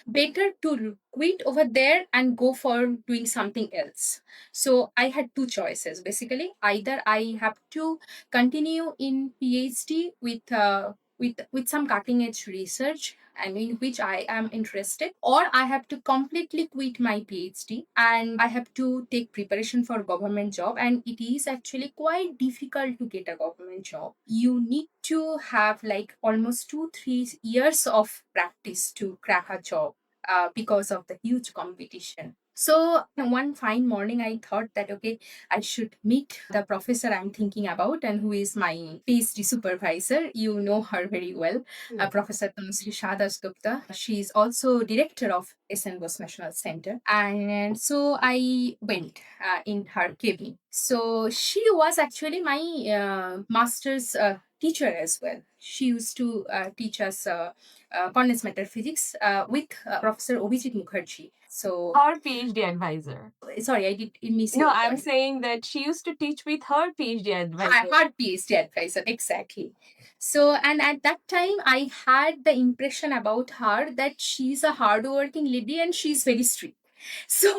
better to quit over there and go for doing something else. So I had two choices basically. Either I have to continue in PhD with some cutting edge research, I mean, which I am interested, or I have to completely quit my PhD and I have to take preparation for government job. And it is actually quite difficult to get a government job. You need to have like almost 2 3 years of practice to crack a job, because of the huge competition. So one fine morning, I thought that, okay, I should meet the professor I'm thinking about and who is my PhD supervisor. You know her very well, Professor Tanusri Shadas Gupta. She is also director of SN Bose National Center. And so I went in her cabin. So she was actually my master's teacher as well. She used to teach us condensed matter physics with Professor Obijit Mukherjee. So, her PhD advisor? sorry, I did miss No, your I'm point. saying that she used to teach with her PhD advisor. Her PhD advisor, exactly. So, and at that time, I had the impression about her that she's a hardworking lady and she's very strict. So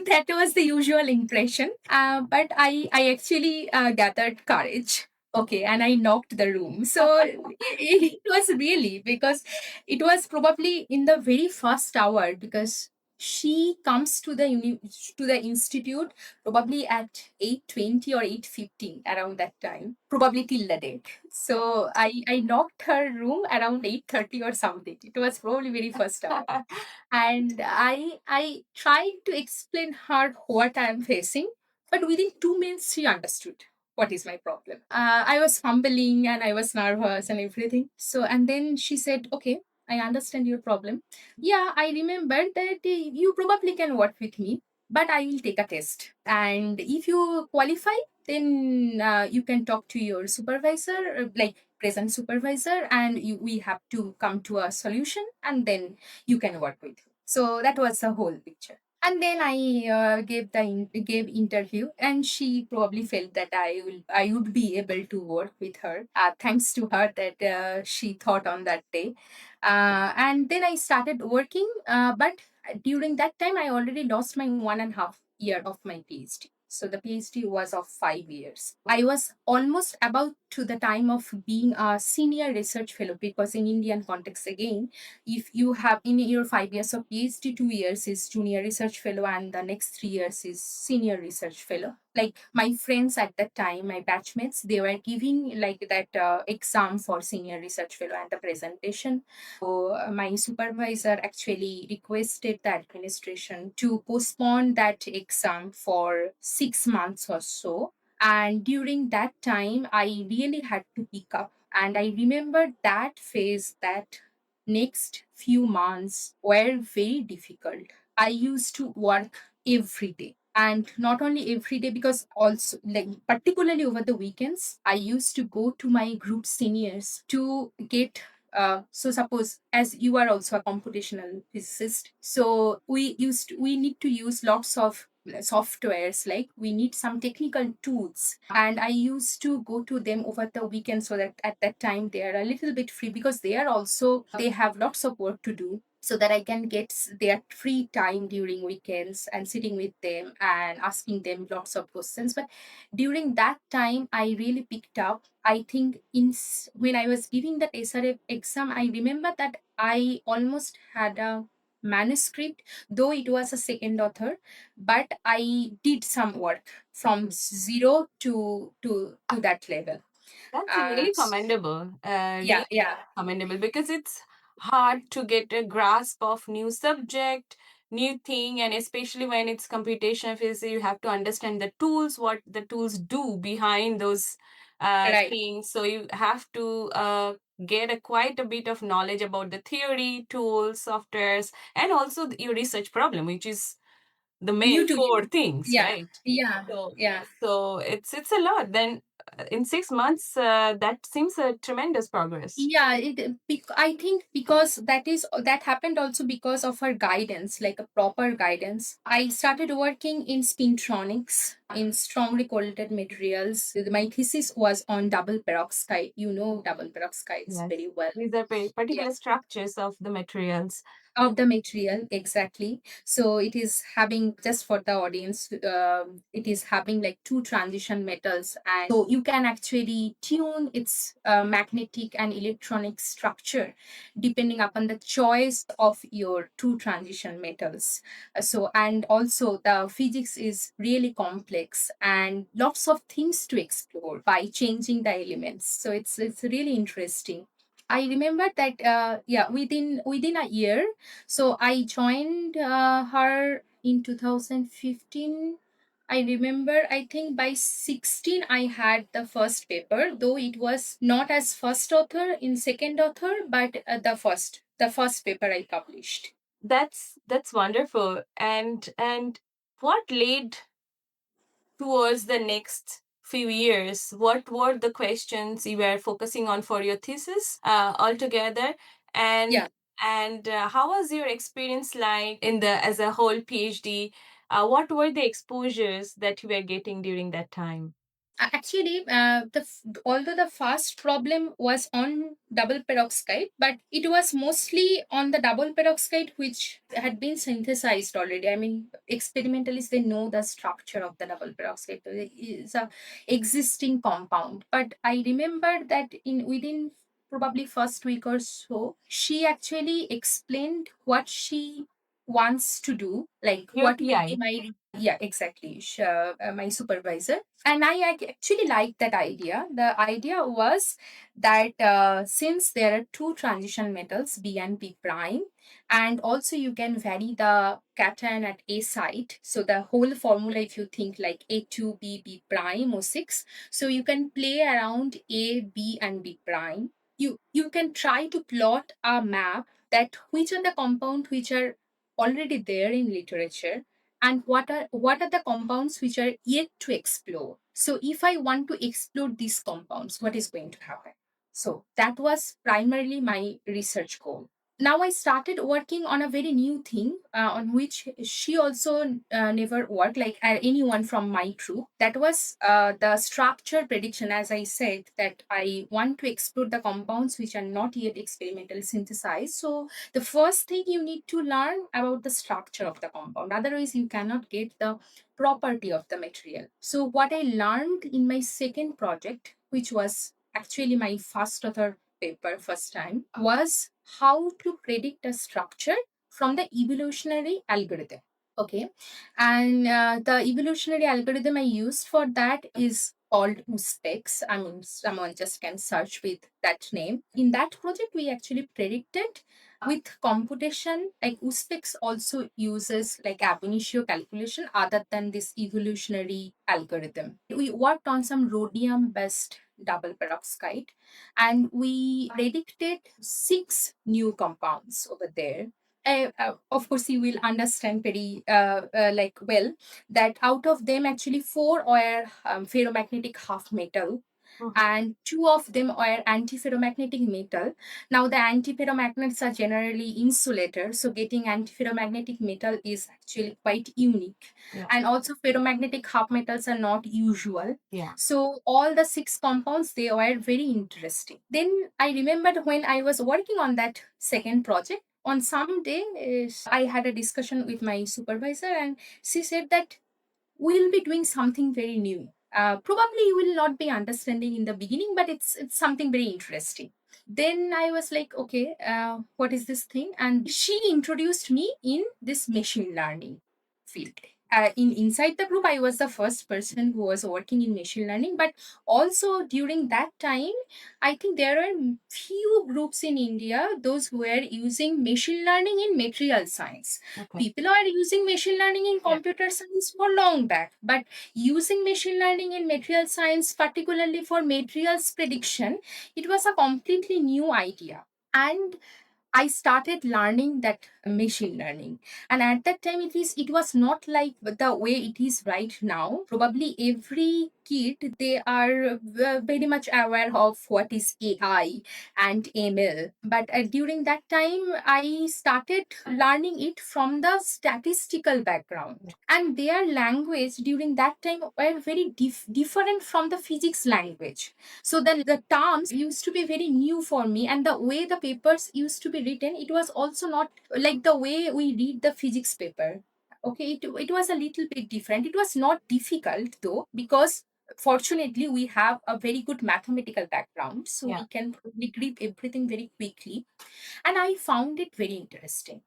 that was the usual impression. But I actually gathered courage. Okay, and I knocked the room. So it was really because it was probably in the very first hour, because she comes to the to the institute probably at 8:20 or 8:15, around that time, probably till the day. So I knocked her room around 8:30 or something. It was probably very first hour. And I tried to explain her what I am facing, but within 2 minutes she understood what is my problem. I was fumbling and I was nervous and everything. So and then she said, okay, I understand your problem. Yeah, I remember that you probably can work with me, but I will take a test. And if you qualify, then you can talk to your supervisor, like present supervisor, and we have to come to a solution, and then you can work with. So that was the whole picture. And then I gave interview, and she probably felt that I would be able to work with her. Thanks to her that she thought on that day, and then I started working. But during that time, I already lost my 1.5 year of my PhD. So the PhD was of 5 years. I was almost about to the time of being a senior research fellow, because in Indian context again, if you have in your 5 years of PhD, 2 years is junior research fellow, and the next 3 years is senior research fellow. Like my friends at that time, my batchmates, they were giving like that exam for senior research fellow and the presentation. So my supervisor actually requested the administration to postpone that exam for 6 months or so. And during that time, I really had to pick up. And I remember that phase, that next few months were very difficult. I used to work every day. And not only every day, because also, like, particularly over the weekends, I used to go to my group seniors to get. So suppose as you are also a computational physicist, so we need to use lots of softwares, like we need some technical tools, and I used to go to them over the weekend, so that at that time they are a little bit free, because they are also, they have lots of work to do. so that I can get their free time during weekends and sitting with them and asking them lots of questions. But during that time, I really picked up. I think when I was giving that SRF exam, I remember that I almost had a manuscript, though it was a second author, but I did some work from zero to that level. That's Uh, really commendable. yeah, Really yeah, commendable because it's hard to get a grasp of new subject, new thing, and especially when it's computational physics, you have to understand the tools, what the tools do behind those right. things. So you have to get a quite a bit of knowledge about the theory, tools, softwares, and also your research problem, which is the New main to core you. things, Yeah, right? yeah, So, yeah. it's a lot. Then in 6 months, that seems a tremendous progress. Yeah, I think because that happened also because of her guidance, like a proper guidance. I started working in spintronics in strongly correlated materials. My thesis was on double peroxide. You know double peroxides Yes, very well. these are particular structures of the materials. Of the material, exactly. So it is having, just for the audience, it is having like two transition metals, and so you can actually tune its magnetic and electronic structure depending upon the choice of your two transition metals. So, and also the physics is really complex and lots of things to explore by changing the elements. So it's really interesting. I remember that yeah, within a year, so I joined her in 2015. I remember, I think by 16, I had the first paper, though it was not as first author in second author, but the first paper I published. That's wonderful. And what led towards the next few years? What were the questions you were focusing on for your thesis altogether? Yeah. And how was your experience like in the as a whole PhD? What were the exposures that you were getting during that time? Actually, although the first problem was on double peroxide, but it was mostly on the double peroxide which had been synthesized already. I mean, experimentalists, they know the structure of the double peroxide. It is a existing compound. But I remember that in within probably first week or so, she actually explained what she wants to do, like Your what will be PI. my, yeah, exactly, my supervisor. And I actually like that idea. The idea was that since there are two transition metals, B and B prime, and also you can vary the cation at A site. So the whole formula, if you think like A2B B prime or 6, so you can play around A, B, and B prime. You can try to plot a map that which are the compound which are already there in literature, and what are the compounds which are yet to explore. So if I want to explore these compounds, what is going to happen? So that was primarily my research goal. Now I started working on a very new thing, on which she also never worked, like anyone from my group. That was the structure prediction. As I said, that I want to explore the compounds which are not yet experimentally synthesized. So the first thing you need to learn about the structure of the compound, otherwise you cannot get the property of the material. So what I learned in my second project, which was actually my first author paper first time, was how to predict a structure from the evolutionary algorithm. Okay. And the evolutionary algorithm I used for that is called USPEX. I mean, someone just can search with that name. In that project, we actually predicted with computation, like USPEX also uses like ab initio calculation other than this evolutionary algorithm. We worked on some rhodium based double peroxide, and we predicted six new compounds over there. Of course, you will understand very like well that out of them, actually four were ferromagnetic half metal, and two of them were antiferromagnetic metal. Now, the antiferromagnets are generally insulator, so getting antiferromagnetic metal is actually quite unique. Yeah. And also, ferromagnetic half metals are not usual. Yeah. So, all the six compounds, they were very interesting. Then I remembered when I was working on that second project, On some day, I had a discussion with my supervisor, and she said that we'll be doing something very new. Probably you will not be understanding in the beginning, but it's something very interesting. Then I was like, okay, what is this thing? And she introduced me in this machine learning field. In inside the group, I was the first person who was working in machine learning. But also during that time, I think there are few groups in India those who were using machine learning in material science. Okay. People are using machine learning in computer science for long back, but using machine learning in material science, particularly for materials prediction, it was a completely new idea. And I started learning that machine learning. And at that time it was not like the way it is right now. Probably every kid, they are very much aware of what is AI and ML. But during that time, I started learning it from the statistical background. And their language during that time were very different from the physics language. So the terms used to be very new for me, and the way the papers used to be written, it was also not like the way we read the physics paper. Okay, it was a little bit different. It was not difficult though, because fortunately we have a very good mathematical background, so Yeah. we can probably grip everything very quickly. And I found it very interesting.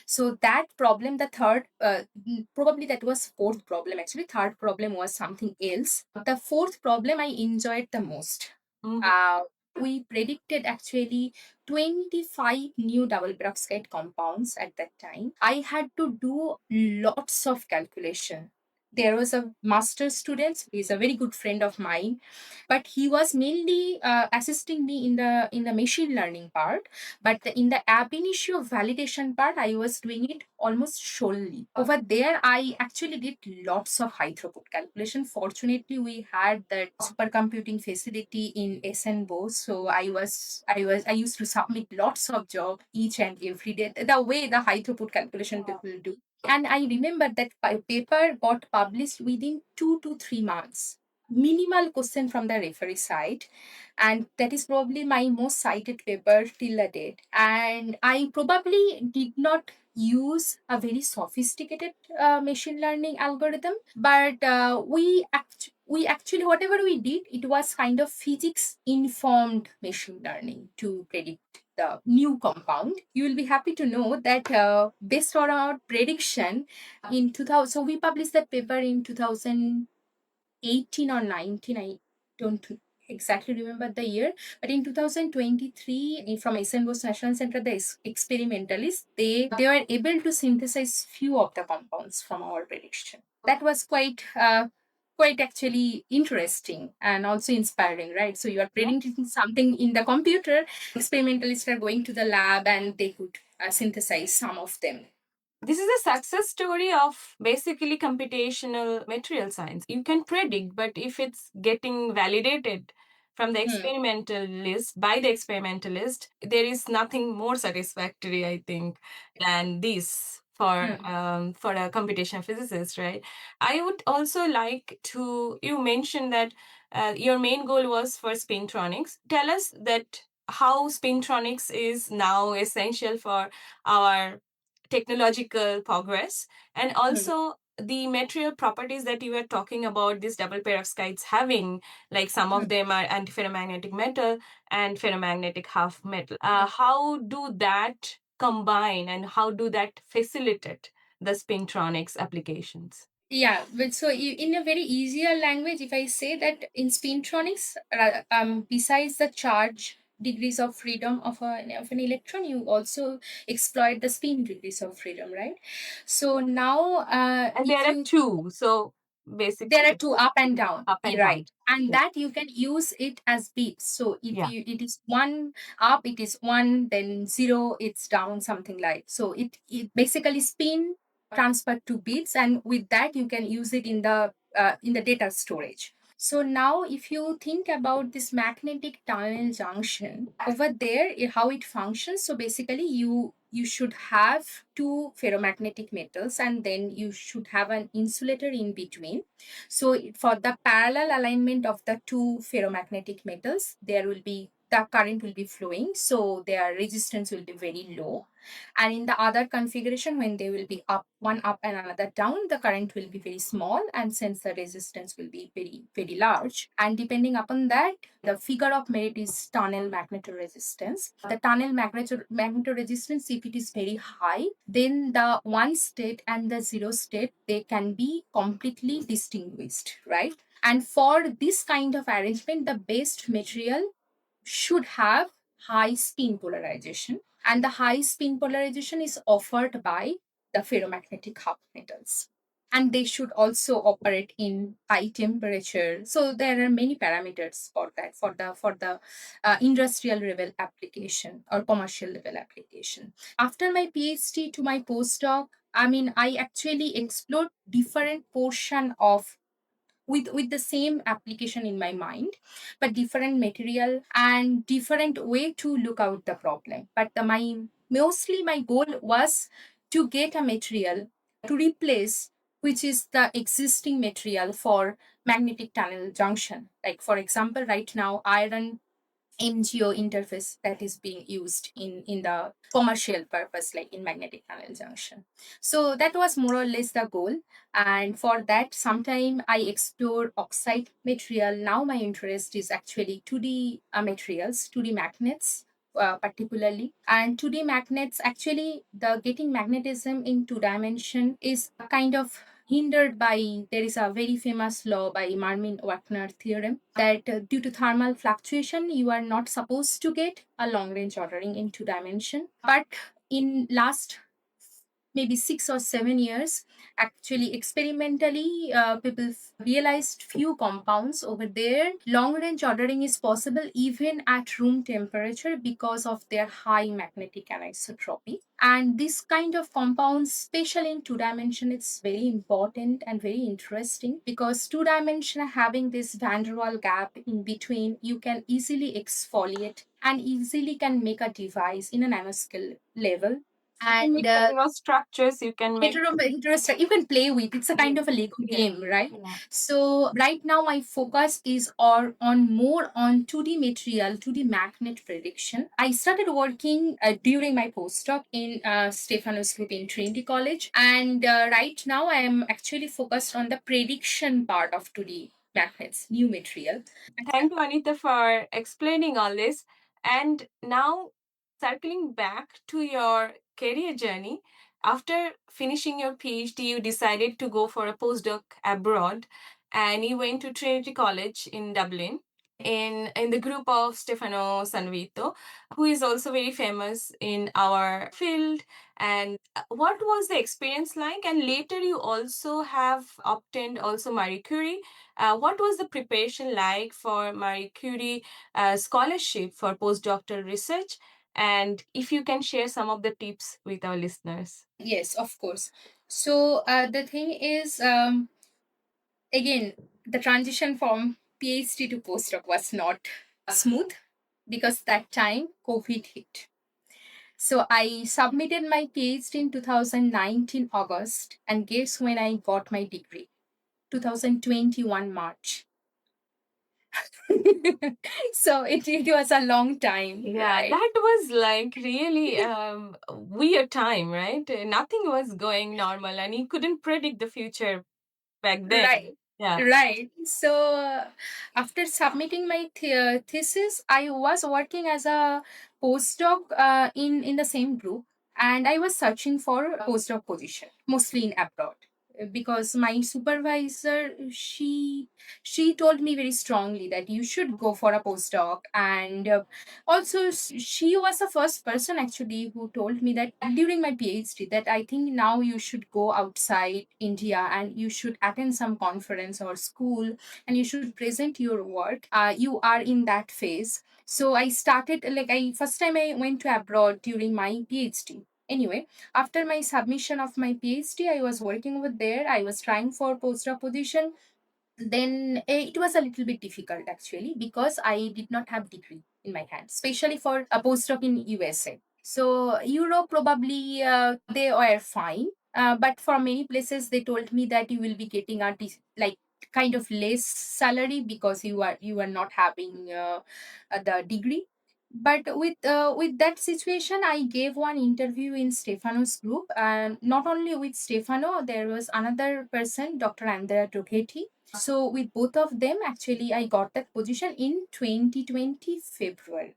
So that problem, the third, probably that was fourth problem. Actually, third problem was something else. The fourth problem I enjoyed the most. Mhm. We predicted actually 25 new double peroxide compounds at that time. I had to do lots of calculation. There was a master student. He's a very good friend of mine, but he was mainly assisting me in the machine learning part. But in the ab initio validation part, I was doing it almost solely. Over there, I actually did lots of high throughput calculation. Fortunately, we had that supercomputing facility in SN Bose. So I used to submit lots of job each and every day. The way the high throughput calculation people do. And I remember that paper got published within 2 to 3 months. Minimal question from the referee side, and that is probably my most cited paper till the date. And I probably did not use a very sophisticated machine learning algorithm, but we actually, whatever we did, it was kind of physics informed machine learning to predict the new compound. You will be happy to know that based on our prediction in 2000, so we published that paper in 2018 or 19. I don't exactly remember the year, but in 2023, from SNBOS National Center, the experimentalists, they were able to synthesize few of the compounds from our prediction. That was quite actually interesting and also inspiring, right? So you are predicting something in the computer, experimentalists are going to the lab and they could synthesize some of them. This is a success story of basically computational material science. You can predict, but if it's getting validated from the experimentalist by the experimentalist, there is nothing more satisfactory, I think, than this for a computational physicist, right? I would also like to. You mentioned that your main goal was for spintronics. Tell us that how spintronics is now essential for our technological progress, and also the material properties that you were talking about this double perovskites having, like some of them are antiferromagnetic metal and ferromagnetic half metal. How do that combine and how do that facilitate the spintronics applications? Yeah, but so in a very easier language, if I say that in spintronics, besides the charge degrees of freedom of an electron, you also exploit the spin degrees of freedom, right? So now, And there are two, so basically there are two, up and down, up and right? down. And Yeah. that you can use it as bits. So if Yeah. it is one up, it is one, then zero, it's down, something like. So it basically spin transfer to bits, and with that you can use it in the data storage. So now if you think about this magnetic tunnel junction over there, how it functions, so basically you should have two ferromagnetic metals, and then you should have an insulator in between. So for the parallel alignment of the two ferromagnetic metals, there will be the current will be flowing, so their resistance will be very low. And in the other configuration, when they will be up, one up and another down, the current will be very small, and since the resistance will be very large, and depending upon that, the figure of merit is tunnel magnetoresistance. The tunnel magnetoresistance, if it is very high, then the one state and the zero state, they can be completely distinguished, right? And for this kind of arrangement, the best material should have high spin polarization, and the high spin polarization is offered by the ferromagnetic half metals, and they should also operate in high temperature. So there are many parameters for that, for the industrial level application or commercial level application. After my PhD to my postdoc, I mean, I actually explored different portion of, with the same application in my mind, but different material and different way to look out the problem. But my mostly my goal was to get a material to replace which is the existing material for magnetic tunnel junction. Like for example, right now iron MGO interface that is being used in the commercial purpose, like in magnetic tunnel junction. So that was more or less the goal. And for that, sometime I explore oxide material. Now my interest is actually 2D materials, 2D magnets. Particularly, and 2D magnets, actually the getting magnetism in 2 dimension is a kind of hindered by, there is a very famous law by Marmin Wagner theorem that due to thermal fluctuation you are not supposed to get a long range ordering in 2 dimension. But in last maybe 6 or 7 years, actually experimentally, people realized few compounds over there. Long range ordering is possible even at room temperature because of their high magnetic anisotropy. And this kind of compounds, especially in 2 dimension, it's very important and very interesting because 2 dimension having this van der Waal gap in between, you can easily exfoliate and easily can make a device in a nanoscale level. And Structures you can make. you can play with. It's a kind of a Lego game, right? Yeah. So right now my focus is on more on 2D material, 2D magnet prediction. I started working during my postdoc in Stephanos Group in Trinity College, and right now I am actually focused on the prediction part of 2D magnets, new material. Thank you, Anita, for explaining all this. And now, circling back to your career journey, after finishing your PhD, you decided to go for a postdoc abroad, and you went to Trinity College in Dublin in the group of Stefano Sanvito, who is also very famous in our field. And what was the experience like? And later, you also have obtained also Marie Curie. What was the preparation like for Marie Curie scholarship for postdoctoral research? And if you can share some of the tips with our listeners. Yes, of course. So the thing is, again, the transition from PhD to postdoc was not smooth because that time COVID hit. So I submitted my PhD in 2019 August, and guess when I got my degree? 2021 March. So it was a long time. Yeah, Right? that was like really weird time, right? Nothing was going normal, and you couldn't predict the future back then. Right. Yeah. Right. So after submitting my thesis, I was working as a postdoc in the same group, and I was searching for a postdoc position, mostly in abroad, because my supervisor, she told me very strongly that you should go for a postdoc. And also she was the first person actually who told me that during my PhD that I think now you should go outside India and you should attend some conference or school and you should present your work. You are in that phase. So I started, like, I first time I went to abroad during my PhD. Anyway, after my submission of my PhD, I was working over there. I was trying for postdoc position. Then it was a little bit difficult actually because I did not have degree in my hand, especially for a postdoc in USA. So Europe probably they were fine, but for many places they told me that you will be getting a like kind of less salary because you are not having the degree. But with that situation, I gave one interview in Stefano's group, and not only with Stefano, there was another person, Dr. Andrea Tocchetti. So with both of them, actually, I got that position in 2020 February.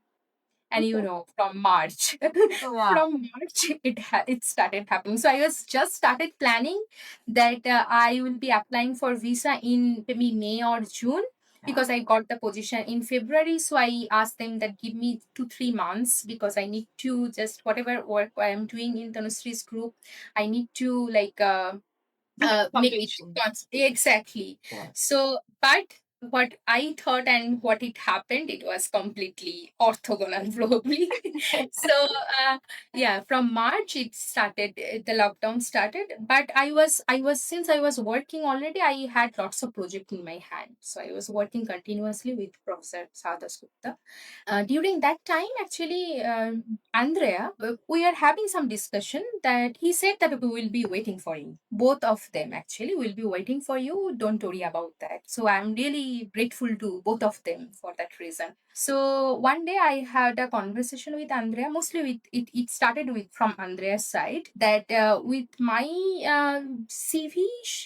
And Okay. from March, Yeah. from March, it started happening. So I was just started planning that I will be applying for visa in maybe May or June, because I got the position in February. So I asked them that give me 2-3 months, because I need to just whatever work I am doing in Tanusri's group, I need to like Give it make it completion. exactly. Yeah. So but what I thought and what it happened, it was completely orthogonal probably. So yeah, from March it started, the lockdown started. But I was since I was working already, I had lots of project in my hand, so I was working continuously with Professor Sadas Gupta. During that time, actually, Andrea, we are having some discussion that he said that we will be waiting for you. Both of them actually will be waiting for you. Don't worry about that. So I'm really grateful to both of them for that reason. So one day I had a conversation with Andrea, mostly with it started with from Andrea's side, that with my CV,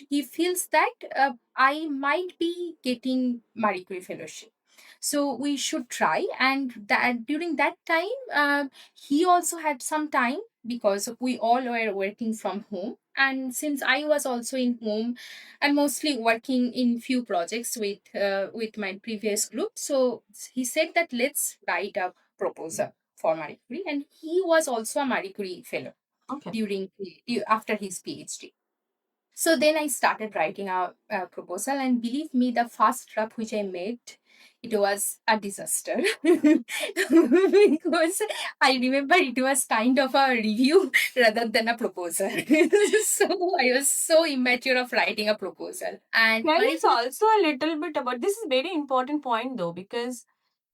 he feels that I might be getting Marie Curie Fellowship, so we should try. And that during that time, he also had some time, because we all were working from home, and since I was also in home and mostly working in few projects with my previous group, so he said that let's write a proposal for Marie Curie, and he was also a Marie Curie fellow Okay. during after his PhD. So then I started writing a proposal, and believe me, the first draft which I made, it was a disaster because I remember it was kind of a review rather than a proposal. So I was so immature of writing a proposal, and Tell Marie us Curie. also a little bit about this. Is very important point though, because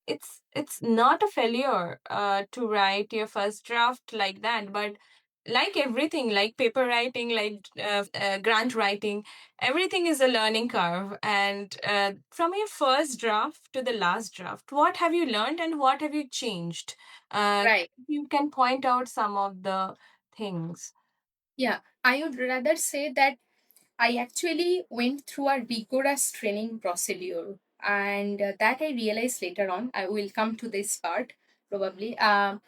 it's not a failure to write your first draft like that, but like everything, like paper writing, like grant writing, everything is a learning curve. And from your first draft to the last draft, what have you learned and what have you changed? Right. You can point out some of the things. Yeah, I would rather say that I actually went through a rigorous training procedure, and that I realized later on. I will come to this part probably. At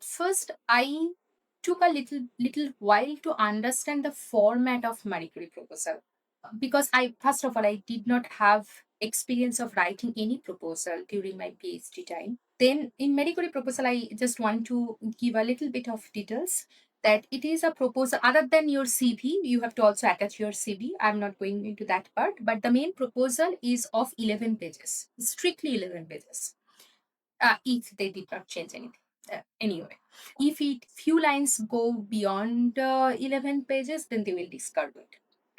first, I took a little while to understand the format of Marie Curie proposal, because I first of all I did not have experience of writing any proposal during my PhD time. Then in Marie Curie proposal, I just want to give a little bit of details, that it is a proposal other than your CV. You have to also attach your CV. I'm not going into that part, but the main proposal is of 11 pages, strictly 11 pages. If they did not change anything. Anyway, if it few lines go beyond 11 pages, then they will discard it.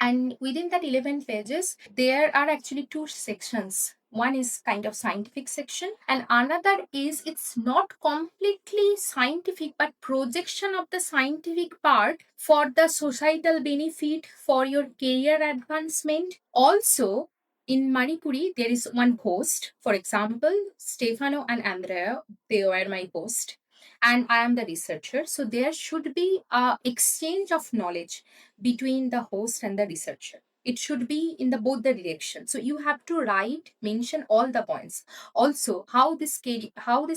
And within that 11 pages, there are actually two sections. One is kind of scientific section, and another is it's not completely scientific, but projection of the scientific part for the societal benefit, for your career advancement. Also, in Marie Curie, there is one host. For example, Stefano and Andrea, they were my host, and I am the researcher. So there should be a exchange of knowledge between the host and the researcher. It should be in the both the direction. So you have to write, mention all the points. Also, how this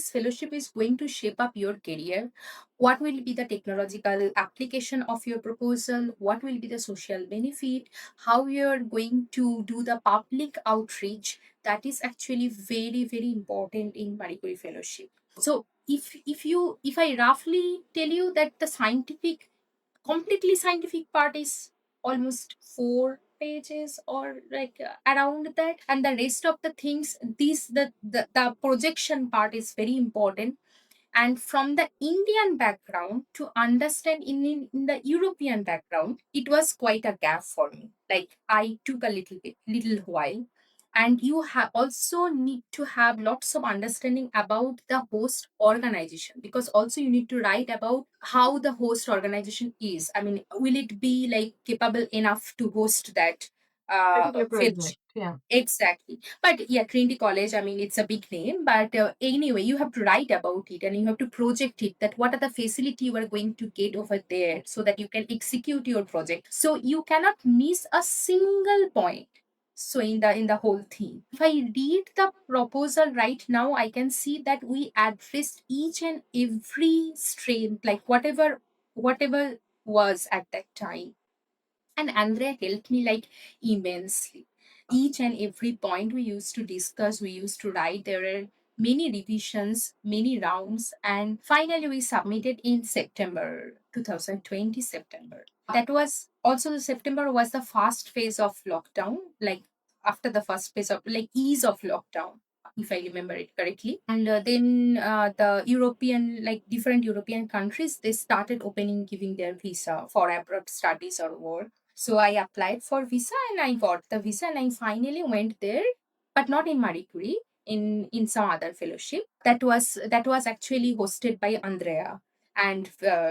fellowship is going to shape up your career. What will be the technological application of your proposal? What will be the social benefit? How you are going to do the public outreach? That is actually very important in Marie Curie fellowship. So if I roughly tell you that the completely scientific part is almost 4 pages or like around that, and the rest of the things, the projection part is very important. And from the Indian background to understand in the European background, it was quite a gap for me. Like I took a little while. And you have also need to have lots of understanding about the host organization, because also you need to write about how the host organization is. I mean, will it be like capable enough to host that Particular fellowship? project. Yeah. Exactly. But yeah, Trinity College, I mean, it's a big name, but anyway, you have to write about it and you have to project it, that what are the facility you are going to get over there so that you can execute your project. So you cannot miss a single point. So in the whole thing. If I read the proposal right now, I can see that we addressed each and every stream, like whatever was at that time. And Andrea helped me like immensely. Each and every point we used to discuss, we used to write. There were many revisions, many rounds, and finally we submitted in September 2020 September. That was also the September was the first phase of lockdown, like after the first phase of like ease of lockdown, if I remember it correctly. And then the European, like different European countries, they started opening, giving their visa for abroad studies or work. So I applied for visa and I got the visa and I finally went there, but not in Marie Curie, in some other fellowship. That was actually hosted by Andrea, and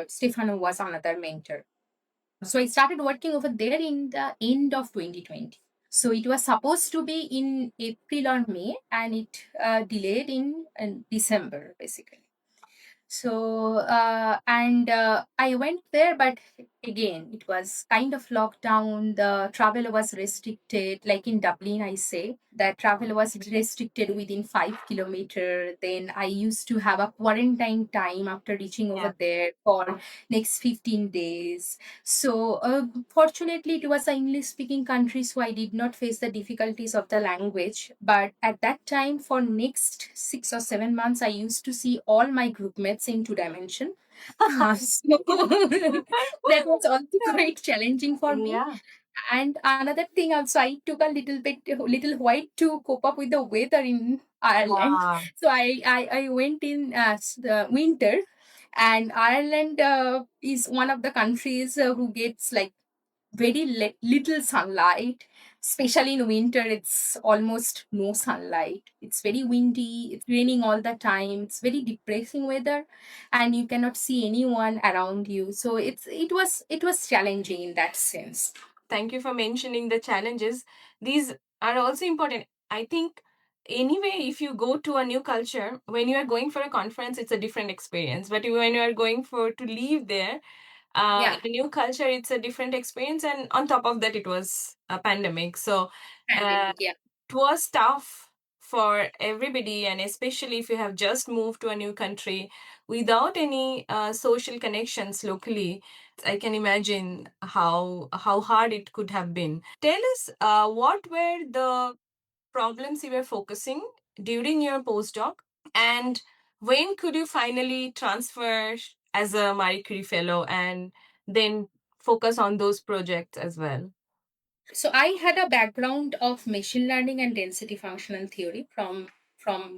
Stefano was another mentor. So I started working over there in the end of 2020. So it was supposed to be in April or May, and it delayed in December, basically. So and I went there, but again it was kind of lockdown. The travel was restricted, like in Dublin I say that travel was restricted within 5 kilometer. Then I used to have a quarantine time after reaching Yeah. over there for next 15 days. So fortunately it was an English speaking country, so I did not face the difficulties of the language. But at that time, for next 6 or 7 months, I used to see all my group mates in 2 dimension. So that was also quite challenging for me. Yeah. And another thing also, I took a little while to cope up with the weather in Ireland. Wow. So I went in the winter, and Ireland is one of the countries who gets like very little sunlight, especially in winter. It's almost no sunlight. It's very windy, it's raining all the time, it's very depressing weather, and you cannot see anyone around you. So it was challenging in that sense. Thank you for mentioning the challenges. These are also important. I think, anyway, if you go to a new culture, when you are going for a conference, it's a different experience. But when you are going for to leave there, Yeah, in a new culture, it's a different experience. And on top of that, it was a pandemic. So uh, pandemic, yeah. it was tough for everybody, and especially if you have just moved to a new country without any social connections locally. I can imagine how hard it could have been. Tell us, what were the problems you were focusing during your postdoc, and when could you finally transfer as a Marie Curie fellow and then focus on those projects as well? So I had a background of machine learning and density functional theory from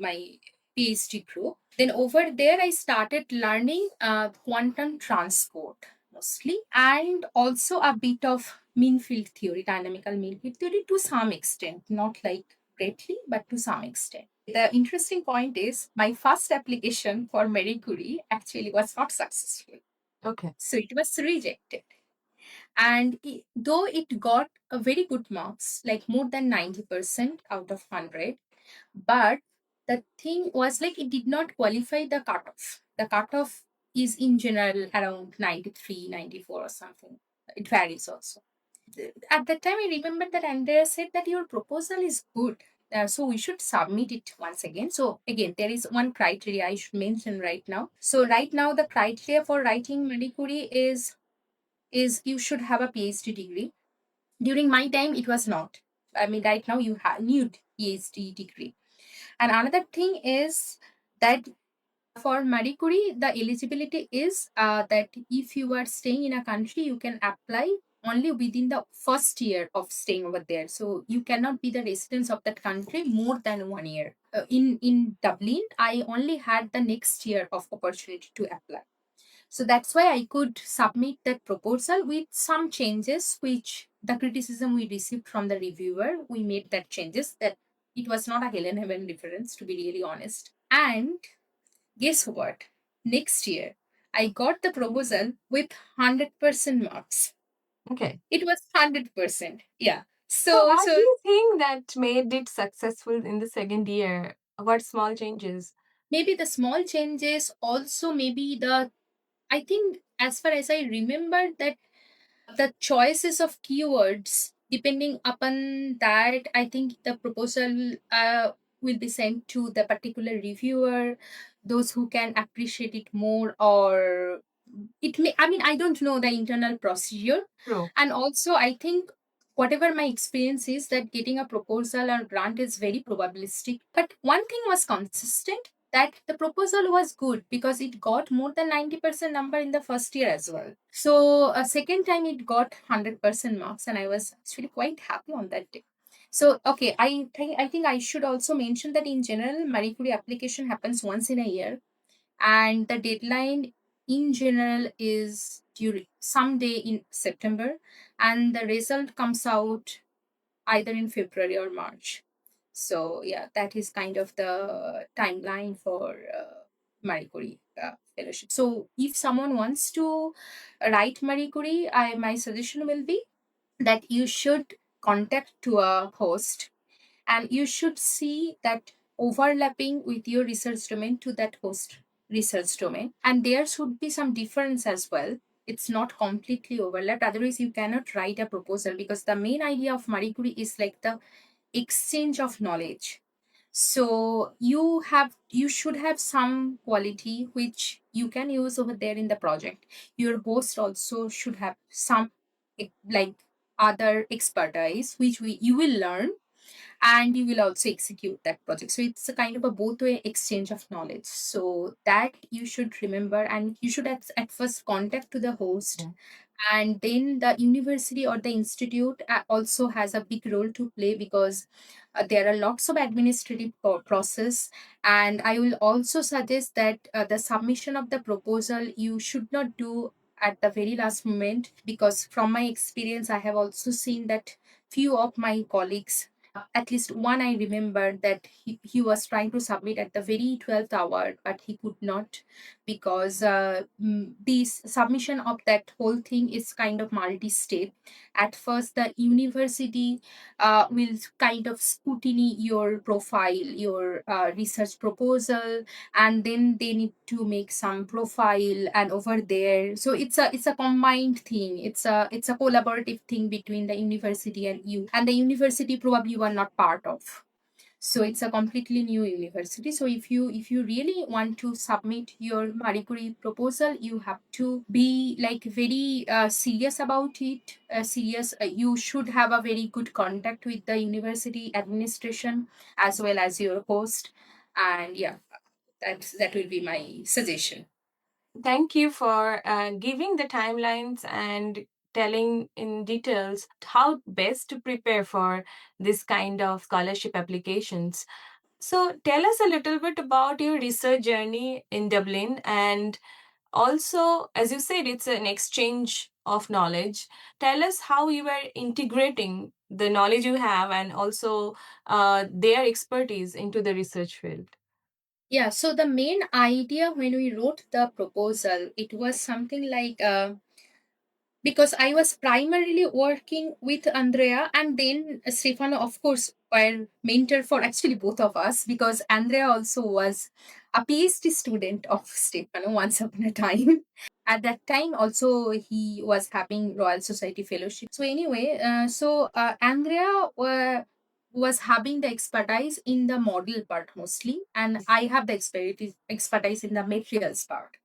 my PhD group. Then over there, I started learning quantum transport mostly, and also a bit of mean field theory, dynamical mean field theory to some extent, not like greatly, but to some extent. The interesting point is my first application for Marie Curie actually was not successful. Okay. So it was rejected. And though it got a very good marks, like more than 90% out of 100, but the thing was like it did not qualify the cutoff. The cutoff is in general around 93, 94 or something. It varies also. At that time, I remember that Andrea said that your proposal is good. So we should submit it once again. So again, there is one criteria I should mention right now. So right now, the criteria for writing Marie Curie is you should have a PhD degree. During my time, it was not. I mean, right now you need PhD degree. And another thing is that for Marie Curie, the eligibility is that if you are staying in a country, you can apply only within the first year of staying over there. So you cannot be the residents of that country more than 1 year. In Dublin, I only had the next year of opportunity to apply. So that's why I could submit that proposal with some changes, which the criticism we received from the reviewer, we made that changes that it was not a Helen Heaven reference, to be really honest. And guess what? Next year, I got the proposal with 100% marks. Okay. It was 100%. Yeah. So, So, what do so you think that made it successful in the second year? What small changes? maybe the small changes, also maybe the, I think as far as I remember, that the choices of keywords, depending upon that, I think the proposal will be sent to the particular reviewer, those who can appreciate it more, or it may, I mean, I don't know the internal procedure. True. And also I think whatever my experience is, that getting a proposal or grant is very probabilistic, but one thing was consistent, that the proposal was good because it got more than 90% number in the first year as well. So a second time it got 100% marks, and I was actually quite happy on that day. So okay, I think I should also mention that in general Marie Curie application happens once in a year, and the deadline in general is during someday in September, and the result comes out either in February or March. So yeah, that is kind of the timeline for Marie Curie fellowship. So if someone wants to write Marie Curie, my suggestion will be that you should contact to a host, and you should see that overlapping with your research domain to that host research domain, and there should be some difference as well. It's not completely overlapped, otherwise you cannot write a proposal, because the main idea of Marie Curie is like the exchange of knowledge. So you should have some quality which you can use over there in the project. Your host also should have some like other expertise which you will learn, and you will also execute that project. So it's a kind of a both way exchange of knowledge, so that you should remember, and you should at first contact to the host. Yeah. And then the university or the institute also has a big role to play, because there are lots of administrative process. And I will also suggest that the submission of the proposal you should not do at the very last moment, because from my experience I have also seen that few of my colleagues, at least one I remember, that he was trying to submit at the very 12th hour, but he could not, because the submission of that whole thing is kind of multi-step. At first the university will kind of scrutiny your profile, your research proposal, and then they need to make some profile and over there. So it's a combined thing, it's a collaborative thing between the university and you, and the university probably you are not part of. So it's a completely new university. So if you really want to submit your Marie Curie proposal, you have to be like very serious about it. Serious, you should have a very good contact with the university administration as well as your host. And yeah, that will be my suggestion. Thank you for giving the timelines and telling in details how best to prepare for this kind of scholarship applications. So, tell us a little bit about your research journey in Dublin, and also, as you said, it's an exchange of knowledge. Tell us how you are integrating the knowledge you have and also their expertise into the research field. Yeah, so the main idea when we wrote the proposal, it was something like because I was primarily working with Andrea, and then Stefano, of course, were mentor for actually both of us, because Andrea also was a PhD student of Stefano once upon a time. At that time, also he was having Royal Society Fellowship. So anyway, Andrea was having the expertise in the model part mostly, and I have the expertise in the materials part.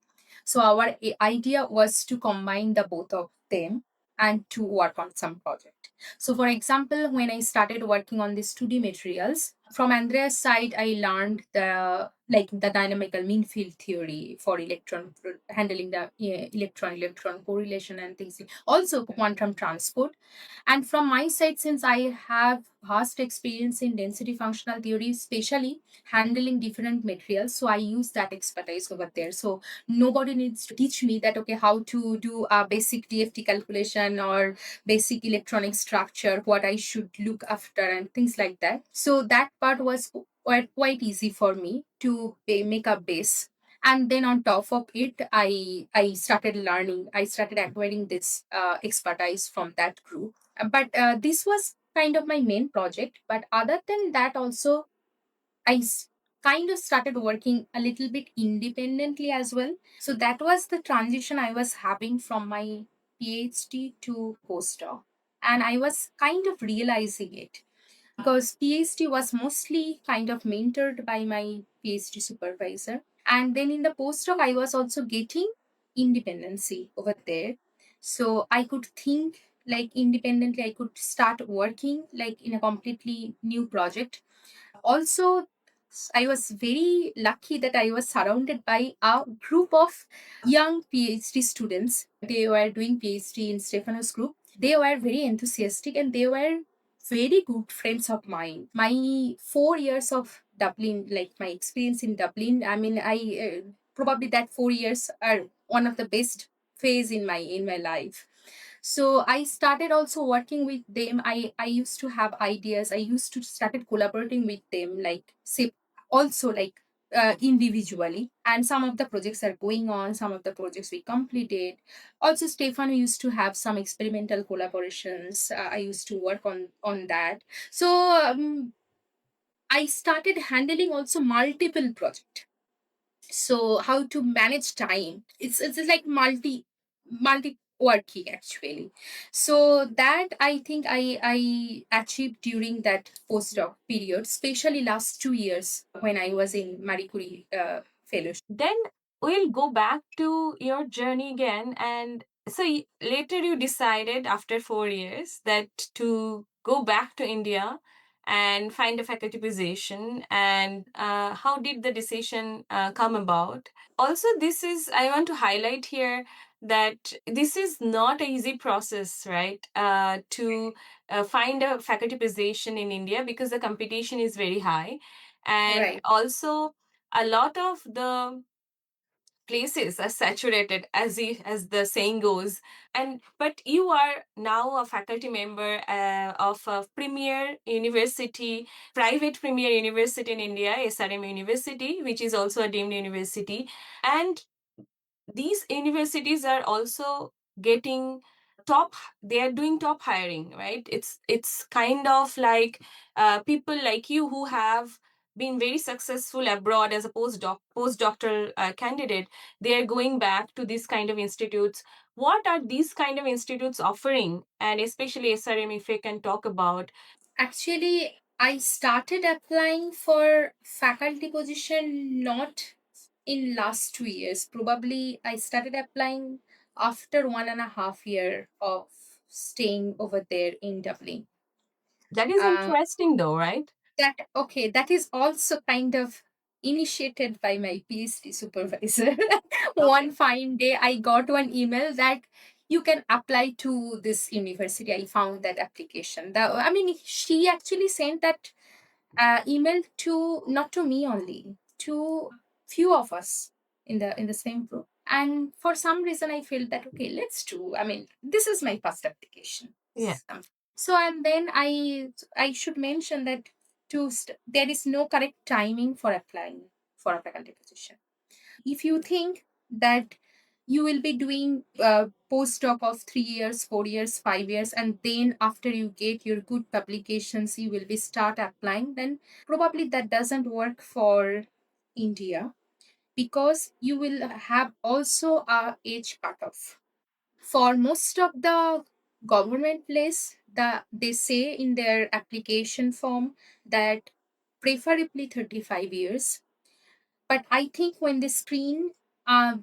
So our idea was to combine the both of them and to work on some project. So for example, when I started working on these 2D materials, from Andrea's side, I learned the dynamical mean field theory for electron handling the electron correlation and things. Also quantum transport. And from my side, since I have vast experience in density functional theory, especially handling different materials, so I use that expertise over there. So nobody needs to teach me that okay, how to do a basic DFT calculation or basic electronic structure, what I should look after and things like that. So that part was quite easy for me to make a base. And then on top of it, I started learning, I started acquiring this expertise from that group. But this was kind of my main project. But other than that, also I kind of started working a little bit independently as well. So that was the transition I was having from my PhD to postdoc. And I was kind of realizing it because PhD was mostly kind of mentored by my PhD supervisor. And then in the postdoc, I was also getting independency over there. So I could think like independently, I could start working like in a completely new project. Also, I was very lucky that I was surrounded by a group of young PhD students. They were doing PhD in Stephanos group. They were very enthusiastic and they were very good friends of mine. My 4 years of Dublin, like my experience in Dublin, I mean, I probably that 4 years are one of the best phase in my life. So I started also working with them. I used to have ideas. I used to started collaborating with them, like say also like individually. And some of the projects are going on. Some of the projects we completed. Also, Stefan used to have some experimental collaborations. I used to work on that. So I started handling also multiple projects. So how to manage time, it's like multi working actually. So that I think I achieved during that postdoc period, especially last 2 years when I was in Marie Curie fellowship. Then we'll go back to your journey again. And so later you decided after 4 years that to go back to India and find a faculty position. And how did the decision come about? Also, this is, I want to highlight here that this is not an easy process, right? To find a faculty position in India because the competition is very high. And Right. also, a lot of the places are saturated, as the saying goes. And but you are now a faculty member of a premier university, private premier university in India, SRM University, which is also a deemed university. And these universities are also getting top, they are doing top hiring, right? It's kind of like people like you who have been very successful abroad as a postdoctoral candidate, they are going back to these kind of institutes. What are these kind of institutes offering, and especially SRM, if you can talk about? Actually, I started applying for faculty position not in last 2 years. Probably I started applying after 1.5 year of staying over there in Dublin. That is Uh, interesting though, right? that okay, that is also kind of initiated by my PhD supervisor. Okay. One fine day, I got one email that you can apply to this university. I found that application. I mean, she actually sent that email to not to me only, to few of us in the same group. And for some reason, I felt that okay, let's do. I mean, this is my first application. Yeah. So and then I should mention that there is no correct timing for applying for a faculty position. If you think that you will be doing a postdoc of 3 years, 4 years, 5 years, and then after you get your good publications, you will be start applying, then probably that doesn't work for India because you will have also a age cutoff. For most of the government place, they say in their application form that preferably 35 years, but I think when they screen,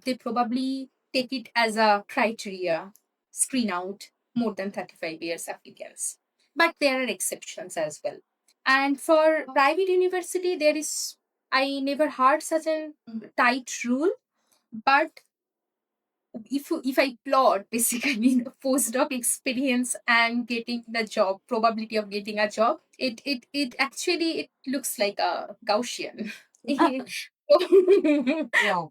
they probably take it as a criteria, screen out more than 35 years applicants. But there are exceptions as well. And for private university, there is, I never heard such a tight rule, but if I plot basically the postdoc experience and getting the job, probability of getting a job, it actually it looks like a Gaussian. Yeah.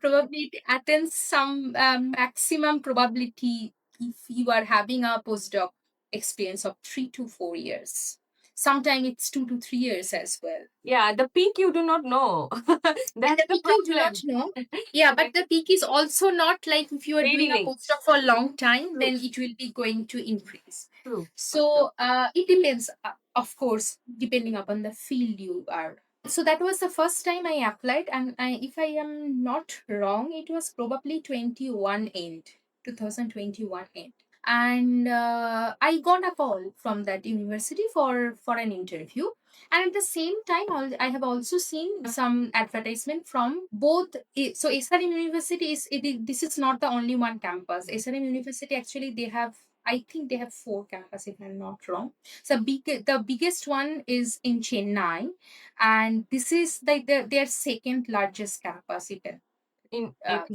Probably it attains some maximum probability if you are having a postdoc experience of 3 to 4 years. Sometimes it's 2 to 3 years as well. Yeah, the peak you do not know. That's The the peak you do not problem. know. Yeah, but the peak is also not like if you are doing a Varying. postdoc for a long time, True. then it will be going to increase. True. True. So it depends. of course, depending upon the field you are. So that was the first time I applied, and if I am not wrong, it was probably 21 end, 2021 end. And I got a call from that university for an interview. And at the same time, I have also seen some advertisement from both. So SRM University this is not the only one campus. SRM University, actually, they have, I think they have four campus, if I'm not wrong. So the biggest one is in Chennai, and this is like their second largest campus. In Uh, AP.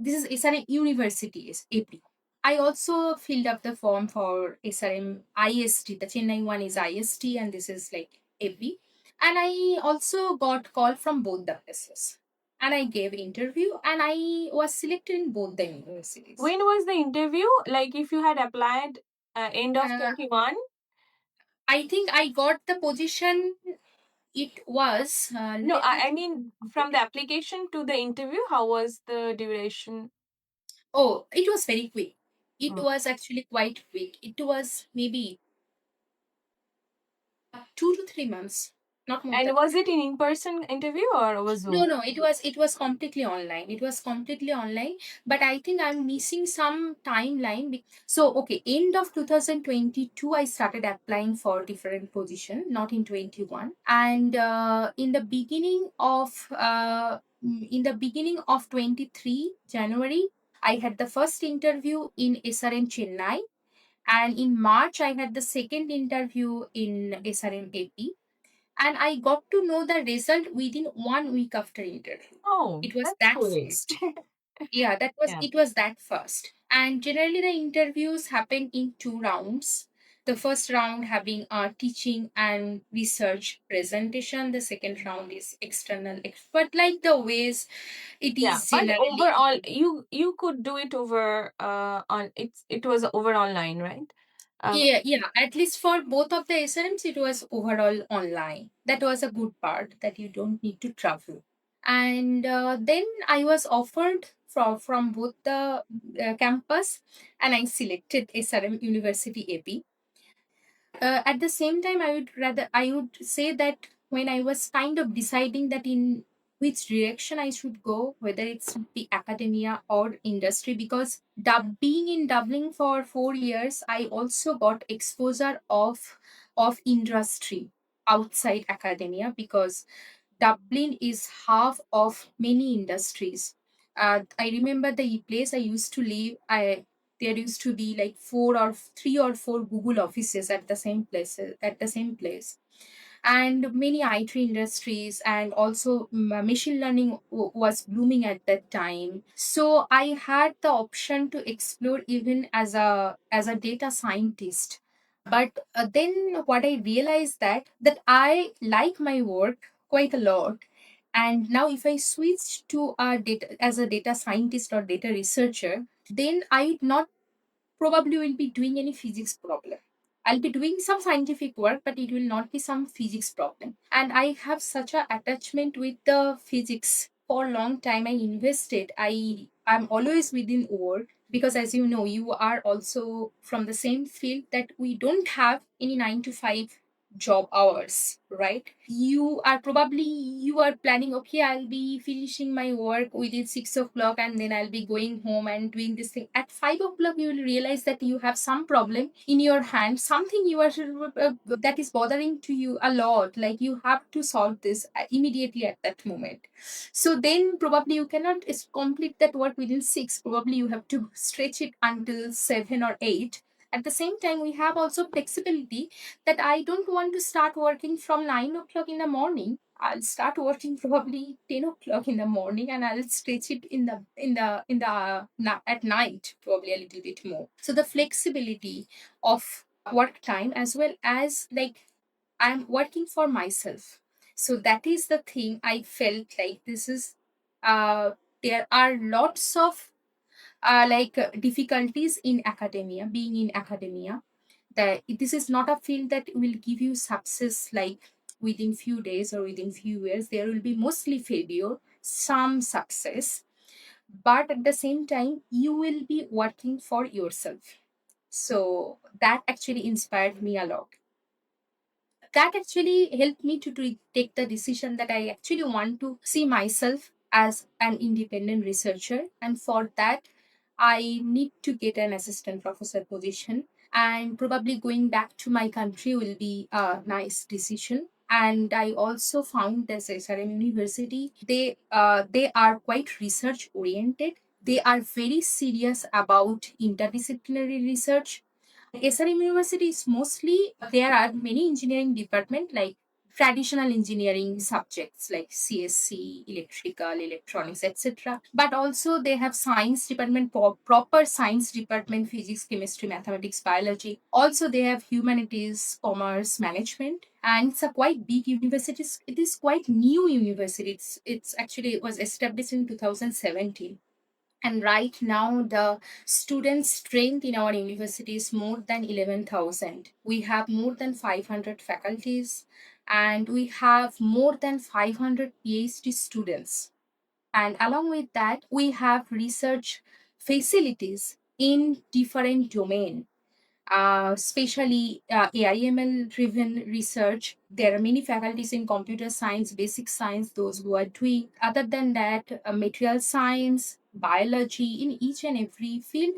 this is SRM University, is AP. I also filled up the form for SRM IST. The Chennai one is IST, and this is like AP. And I also got call from both the places. And I gave interview, and I was selected in both the universities. When was the interview? Like if you had applied end of Uh, 21? I think I got the position. It was No, let me I mean from check. the application to the interview, how was the duration? Oh, it was very quick. It Mm. was actually quite quick. It was maybe 2 to 3 months, not more And than was that. it an in-person interview or over No, Zoom? no, it was completely online. It was completely online. But I think I'm missing some timeline. So okay, end of 2022, I started applying for different position, not in 21. And in the beginning of 23 January, I had the first interview in SRM Chennai, and in March I had the second interview in SRM AP, and I got to know the result within 1 week after interview. Oh, It was that's that quick. fast. Yeah, that was Yeah. it was that fast. And generally the interviews happen in two rounds. The first round having a teaching and research presentation. The second round is external expert, like the ways it Yeah, is but generally. overall, you could do it over on it was over online, right? Yeah, yeah. At least for both of the SRMs, it was overall online. That was a good part, that you don't need to travel. And then I was offered from both the campus, and I selected SRM University AP. At the same time, I would say that when I was kind of deciding that in which direction I should go, whether it should be academia or industry, because being in Dublin for 4 years, I also got exposure of industry outside academia, because Dublin is half of many industries. I remember the place I used to live. There used to be like three or four Google offices at the same place, and many IT industries, and also machine learning was blooming at that time. So I had the option to explore even as a data scientist. But then what I realized, that I like my work quite a lot, and now if I switch to a data as a data scientist or data researcher, then I not probably will be doing any physics problem. I'll be doing some scientific work, but it will not be some physics problem. And I have such a attachment with the physics. For a long time I invested. I'm always within work, because as you know, you are also from the same field, that we don't have any 9 to 5 job hours, right? You are planning, okay, I'll be finishing my work within 6 o'clock, and then I'll be going home and doing this thing. At 5 o'clock, you will realize that you have some problem in your hand, something you are that is bothering to you a lot. Like, you have to solve this immediately at that moment. So then probably you cannot complete that work within 6. Probably you have to stretch it until 7 or 8. At the same time, we have also flexibility, that I don't want to start working from 9 o'clock in the morning. I'll start working probably 10 o'clock in the morning, and I'll stretch it at night, probably a little bit more. So the flexibility of work time, as well as like I'm working for myself. So that is the thing I felt like this is there are lots of difficulties in academia, being in academia, that this is not a field that will give you success like within few days or within few years. There will be mostly failure, some success, but at the same time you will be working for yourself. So that actually inspired me a lot. That actually helped me to take the decision that I actually want to see myself as an independent researcher. And for that, I need to get an assistant professor position. And probably going back to my country will be a nice decision. And I also found this SRM University, they are quite research oriented. They are very serious about interdisciplinary research. SRM University is mostly, there are many engineering department like traditional engineering subjects like CSC, electrical, electronics, etc. But also they have science department, proper science department, physics, chemistry, mathematics, biology. Also they have humanities, commerce, management. And it's a quite big university. It is quite new university. It's actually, it was established in 2017. And right now, the student strength in our university is more than 11,000. We have more than 500 faculties, and we have more than 500 PhD students. And along with that, we have research facilities in different domain, especially AI/ML driven research. There are many faculties in computer science, basic science, those who are doing. Other than that, material science, biology, in each and every field.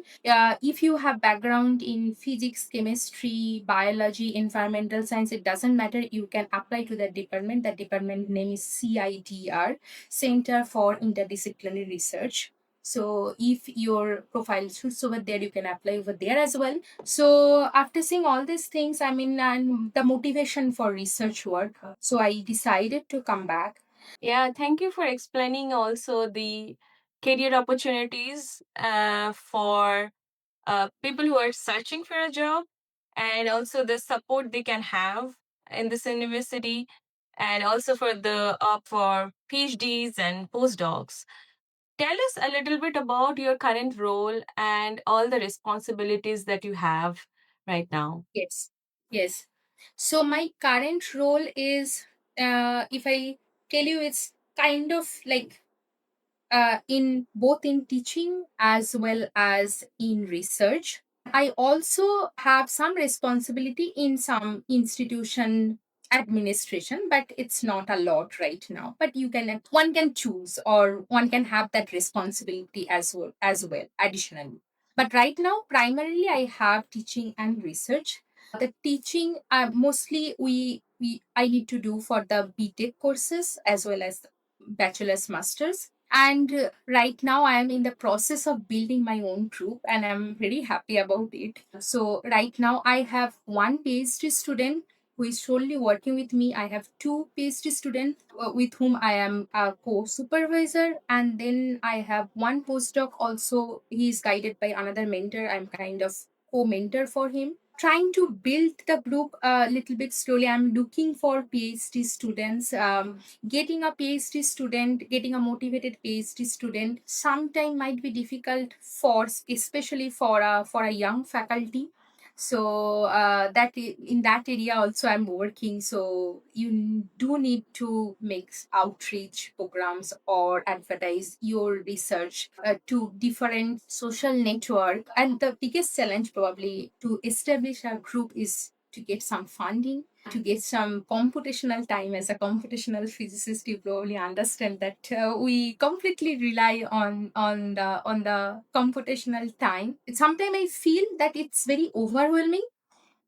If you have background in physics, chemistry, biology, environmental science, it doesn't matter. You can apply to that department. That department name is CIDR, Center for Interdisciplinary Research. So if your profile suits over there, you can apply over there as well. So after seeing all these things, I mean, and the motivation for research work, so I decided to come back. Yeah, thank you for explaining also the career opportunities for people who are searching for a job, and also the support they can have in this university, and also for the for PhDs and postdocs. Tell us a little bit about your current role and all the responsibilities that you have right now. Yes, yes. So my current role is, if I tell you, it's kind of like in both in teaching as well as in research. I also have some responsibility in some institution administration, but it's not a lot right now. But you can, one can choose, or one can have that responsibility as well additionally. But right now, primarily I have teaching and research. The teaching, mostly we I need to do for the BTech courses as well as bachelor's, masters. And right now I am in the process of building my own group, and I'm very happy about it. So right now I have one PhD student who is solely working with me. I have two PhD students with whom I am a co-supervisor, and then I have one postdoc also. He is guided by another mentor. I'm kind of co-mentor for him, trying to build the group a little bit slowly. I'm looking for PhD students. Getting a PhD student, getting a motivated PhD student, sometime might be difficult for, especially for a young faculty. So in that area also I'm working. So you do need to make outreach programs or advertise your research to different social network. And the biggest challenge probably to establish a group is to get some funding, to get some computational time. As a computational physicist, you probably understand that we completely rely on the computational time. Sometimes I feel that it's very overwhelming,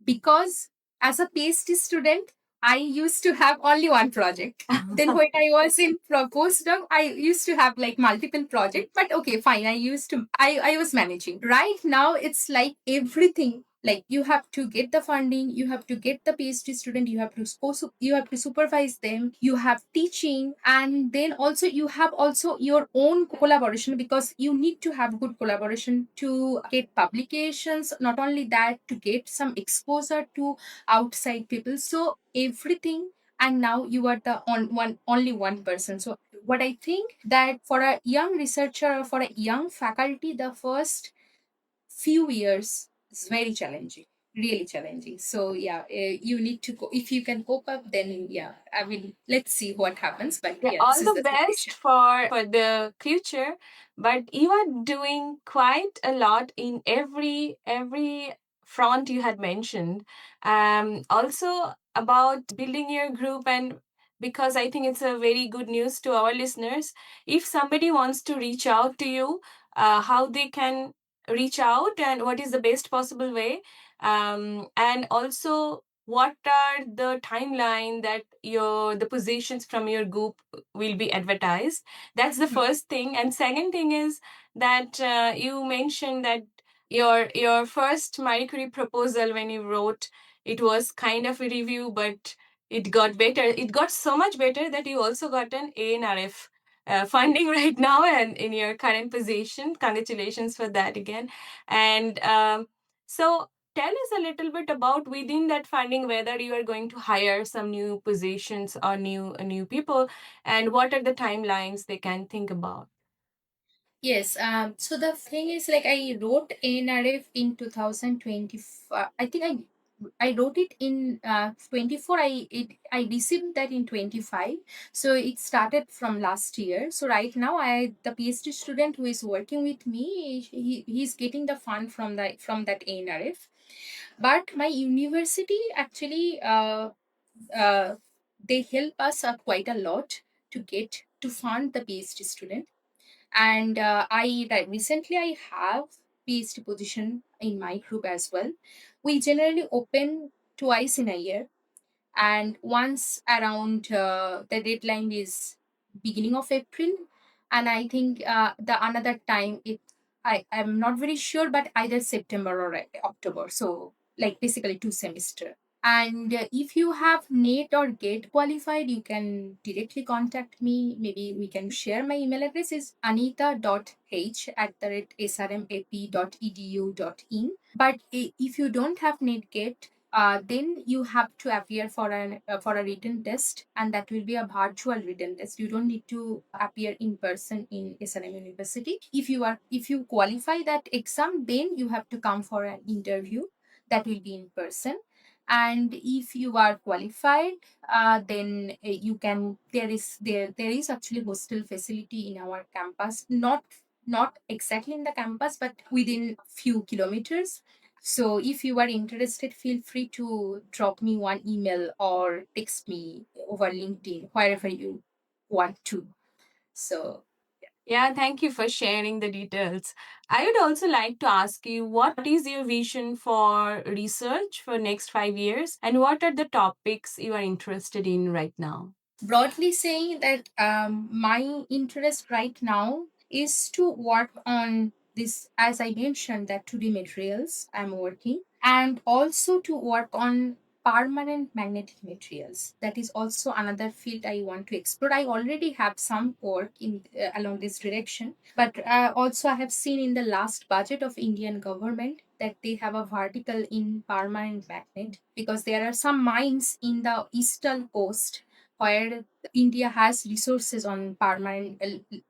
because as a PhD student, I used to have only one project. Then when I was in postdoc, I used to have like multiple projects. But okay, fine. I was managing. Right now, it's like everything. Like you have to get the funding, you have to get the PhD student, you have to supervise them, you have teaching, and then also you have also your own collaboration, because you need to have good collaboration to get publications. Not only that, to get some exposure to outside people. So everything, and now you are the only one person. So what I think that for a young researcher or for a young faculty, the first few years is very challenging, really challenging. So yeah, you need to go. If you can cope up, then yeah, I mean, let's see what happens. But Yeah, yeah, this all is the the best situation. for the future. But you are doing quite a lot in every front you had mentioned, also about building your group, and because I think it's a very good news to our listeners. If somebody wants to reach out to you, how they can reach out and what is the best possible way, and also what are the timeline that the positions from your group will be advertised. That's the first thing. And second thing is that you mentioned that your first Marie Curie proposal, when you wrote, it was kind of a review, but it got better. It got so much better that you also got an ANRF funding right now, and in your current position. Congratulations for that again. And so tell us a little bit about within that funding, whether you are going to hire some new positions or new people, and what are the timelines they can think about. Yes, so the thing is, like, I wrote ANRF in 2020. I think I wrote it in 24. I received that in 25. So it started from last year. So right now, the PhD student who is working with me, he's getting the fund from that ANRF. But my university actually, uh, they help us quite a lot to fund the PhD student. And recently I have PhD position in my group as well. We generally open twice in a year, and once around the deadline is beginning of April, and I think the another time I'm not very sure, but either September or October. So like basically 2 semester. And if you have NET or GATE qualified, you can directly contact me. Maybe we can share. My email address is anita.h@srmap.edu.in. But if you don't have NET GATE, then you have to appear for a written test, and that will be a virtual written test. You don't need to appear in person in SRM University. If you qualify that exam, then you have to come for an interview that will be in person. And if you are qualified, then you can there is actually hostel facility in our campus, not exactly in the campus, but within few kilometers. So if you are interested, feel free to drop me one email or text me over LinkedIn, wherever you want to. So Yeah, thank you for sharing the details. I would also like to ask you, what is your vision for research for next 5 years, and what are the topics you are interested in right now? broadly saying that my interest right now is to work on this, as I mentioned, that 2D materials I'm working, and also to work on permanent magnetic materials. That is also another field I want to explore. I already have some work in along this direction, but also I have seen in the last budget of Indian government that they have a vertical in permanent magnet, because there are some mines in the eastern coast where India has resources on permanent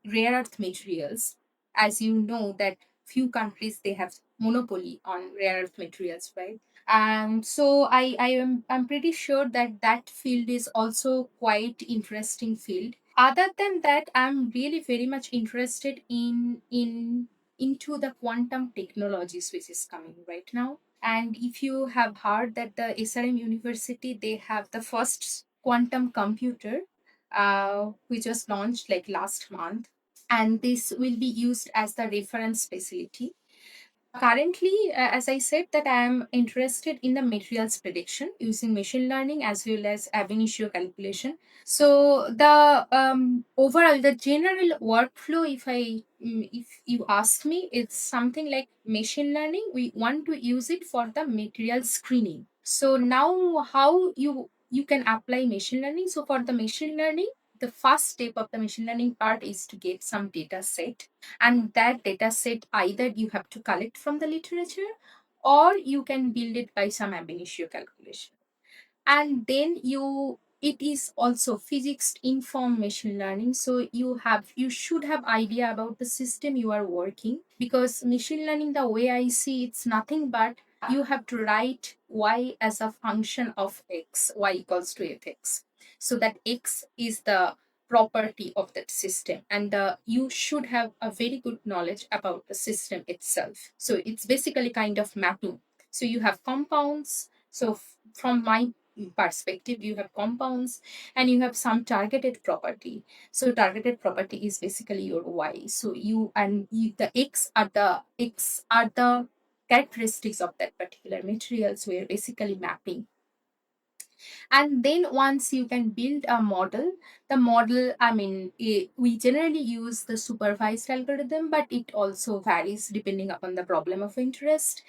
rare earth materials. As you know, that few countries they have monopoly on rare earth materials, right? And so I'm pretty sure that that field is also quite interesting field. Other than that, I'm really very much interested in into the quantum technologies which is coming right now. And if you have heard that the SRM University, they have the first quantum computer, which was launched like last month, and this will be used as the reference facility. Currently, as I said, that I am interested in the materials prediction using machine learning as well as ab initio calculation. So the overall, the general workflow, if you ask me, it's something like machine learning. We want to use it for the material screening. So now, how you can apply machine learning? So for the machine learning, the first step of the machine learning part is to get some data set, and that data set either you have to collect from the literature, or you can build it by some ab initio calculation. And then it is also physics informed machine learning, so you should have idea about the system you are working, because machine learning, the way I see, it's nothing but you have to write y as a function of x, y equals to fx, so that x is the property of that system, and you should have a very good knowledge about the system itself. So it's basically kind of mapping. So you have compounds. So from my perspective, you have compounds and you have some targeted property. So targeted property is basically your y. So the x are the characteristics of that particular material. So we're basically mapping. And then once you can build a model, the model, we generally use the supervised algorithm, but it also varies depending upon the problem of interest.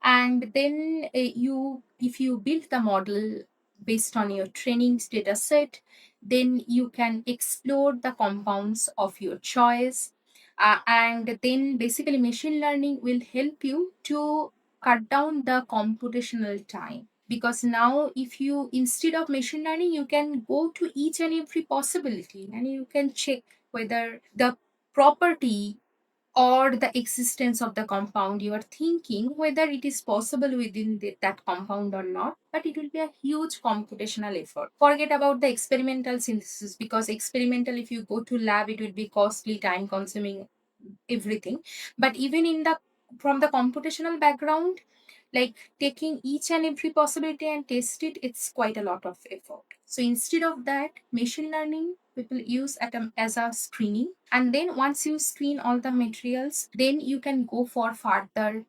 And then you if you build the model based on your training data set, then you can explore the compounds of your choice. And then basically machine learning will help you to cut down the computational time, because now if you, instead of machine learning, you can go to each and every possibility and you can check whether the property or the existence of the compound you are thinking, whether it is possible within that compound or not. But it will be a huge computational effort. Forget about the experimental synthesis, because experimental, if you go to lab, it will be costly, time consuming, everything. But even in the from the computational background, like taking each and every possibility and test it, it's quite a lot of effort. So instead of that, machine learning people use as a screening, and then once you screen all the materials, then you can go for further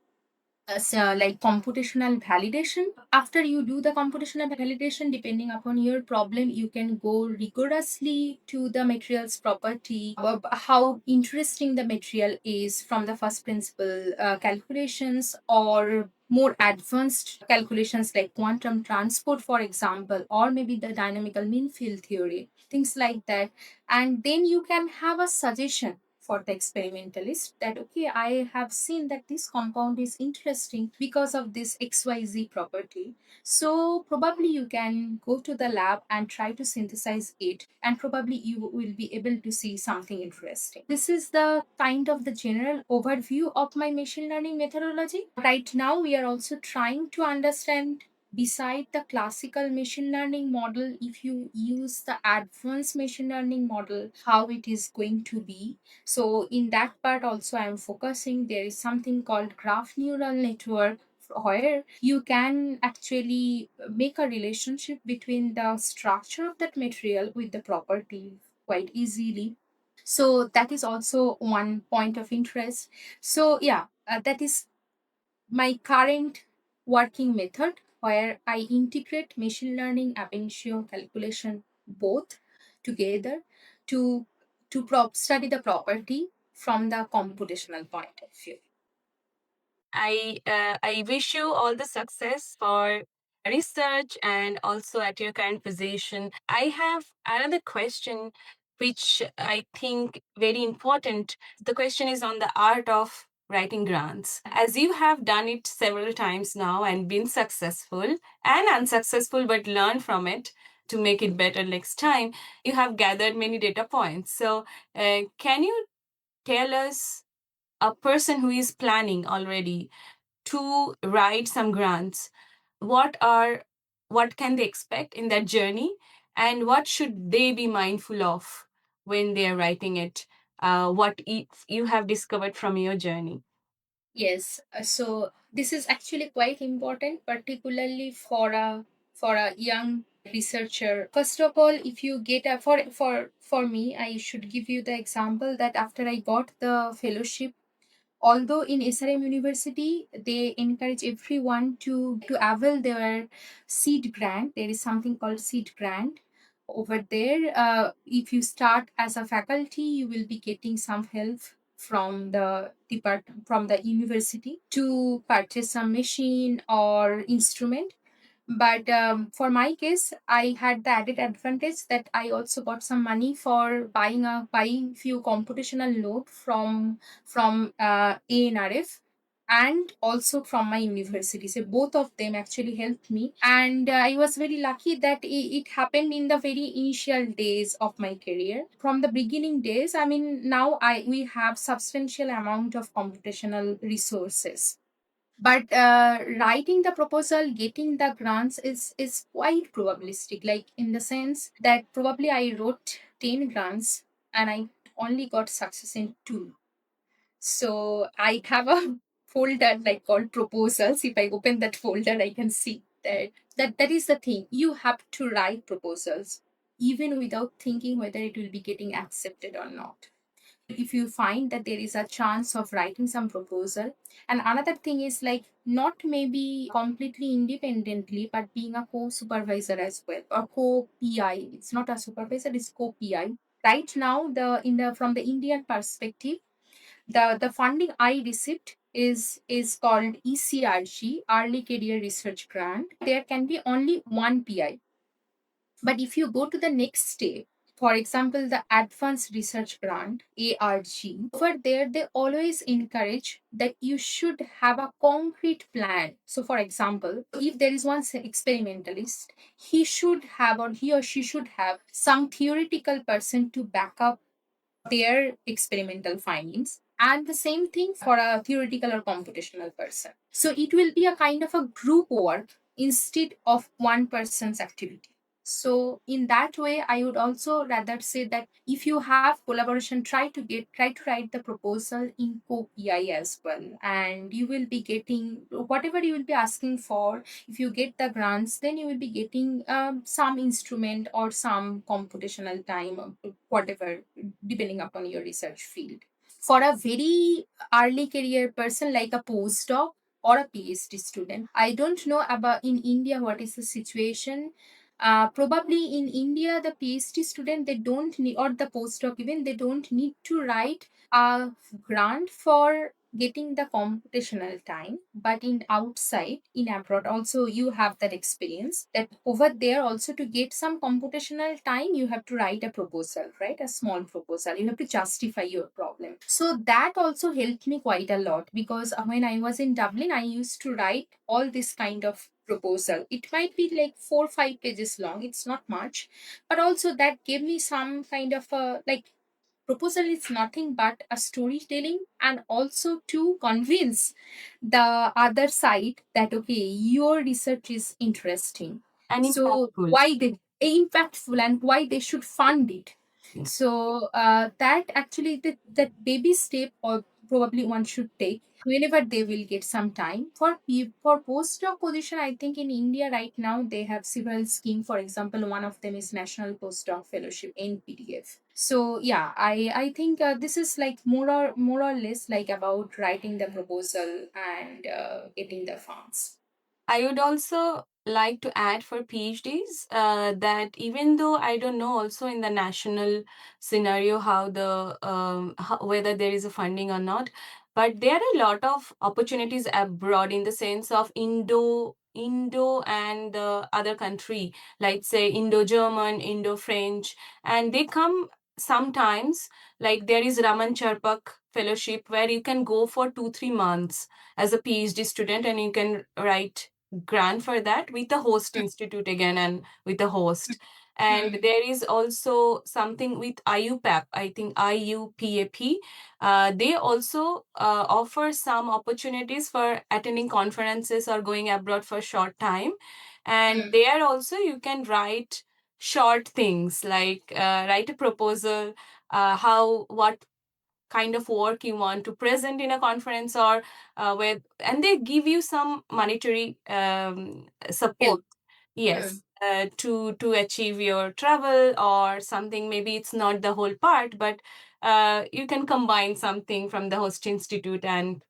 like computational validation. After you do the computational validation, depending upon your problem, you can go rigorously to the material's property, how interesting the material is from the first principle calculations, or more advanced calculations like quantum transport, for example, or maybe the dynamical mean field theory, things like that. And then you can have a suggestion for the experimentalist that, okay, I have seen that this compound is interesting because of this XYZ property. So probably you can go to the lab and try to synthesize it, and probably you will be able to see something interesting. This is the kind of the general overview of my machine learning methodology. Right now, we are also trying to understand, beside the classical machine learning model, if you use the advanced machine learning model, how it is going to be. So in that part also I am focusing. There is something called graph neural network, where you can actually make a relationship between the structure of that material with the property quite easily. So that is also one point of interest. So yeah, that is my current working method, where I integrate machine learning, ab initio calculation both together to study the property from the computational point of view. I wish you all the success for research and also at your current position. I have another question which I think very important. The question is on the art of writing grants. As you have done it several times now and been successful and unsuccessful but learn from it to make it better next time, you have gathered many data points. So, can you tell us, a person who is planning already to write some grants, what are what can they expect in that journey, and what should they be mindful of when they are writing it, you have discovered from your journey? Yes, so this is actually quite important, particularly for a young researcher. First of all, if you get a for me, I should give you the example that after I got the fellowship, although in SRM University they encourage everyone to avail their seed grant. There is something called seed grant over there. If you start as a faculty, you will be getting some help from the university to purchase some machine or instrument. But for my case, I had the added advantage that I also got some money for buying few computational node from ANRF, and also from my university. So both of them actually helped me, and I was very lucky that it happened in the very initial days of my career. From the beginning days, I mean, now I we have substantial amount of computational resources. But writing the proposal, getting the grants is quite probabilistic, like in the sense that probably I wrote 10 grants and I only got success in 2. So I have a folder like called proposals. If I open that folder, I can see that is the thing. You have to write proposals even without thinking whether it will be getting accepted or not. If you find that there is a chance of writing some proposal, and another thing is like not maybe completely independently but being a co-supervisor as well, or co-pi. It's not a supervisor, it's co-pi. Right now, the in the from the Indian perspective, the funding I received is called ECRG, Early Career Research Grant. There can be only one PI. But if you go to the next step, for example, the Advanced Research Grant, ARG, over there, they always encourage that you should have a concrete plan. So, for example, if there is one experimentalist, he should have, or he or she should have, some theoretical person to back up their experimental findings, and the same thing for a theoretical or computational person. So it will be a kind of a group work instead of one person's activity. So in that way, I would also rather say that if you have collaboration, try to write the proposal in co-pi as well, and you will be getting whatever you will be asking for. If you get the grants, then you will be getting some instrument or some computational time, or whatever, depending upon your research field. For a very early career person like a postdoc or a PhD student, I don't know about in India what is the situation. Probably in India, the PhD student, they don't need, or the postdoc even, they don't need to write a grant for getting the computational time. But in outside, in abroad, also you have that experience that over there also, to get some computational time, you have to write a proposal, right? A small proposal. You have to justify your problem. So that also helped me quite a lot, because when I was in Dublin, I used to write all this kind of proposal. It might be like 4 or 5 pages long. It's not much, but also that gave me some kind of a like, proposal is nothing but a storytelling, and also to convince the other side that okay, your research is interesting, And so impactful. why they impactful and why they should fund it. Yeah. So that actually, that baby step, or probably one should take whenever they will get some time for for postdoc position. I think in India right now they have several schemes. For example, one of them is National Postdoc Fellowship, NPDF. So yeah, I think this is like more or less like about writing the proposal and getting the funds. I would also like to add for PhDs that even though I don't know also in the national scenario how whether there is a funding or not, but there are a lot of opportunities abroad in the sense of Indo and the other country, like say Indo German, Indo French, and they come sometimes, like there is Raman Charpak fellowship where you can go for 2 3 months as a PhD student and you can write grant for that with the host institute again and with the host. And Hmm. there is also something with IUPAP, I think IUPAP. They also offer some opportunities for attending conferences or going abroad for short time. And Hmm. there also you can write short things like write a proposal, what kind of work you want to present in a conference or and they give you some monetary Help. support. Hmm. Yes, to achieve your travel or something. Maybe it's not the whole part, but you can combine something from the host institute and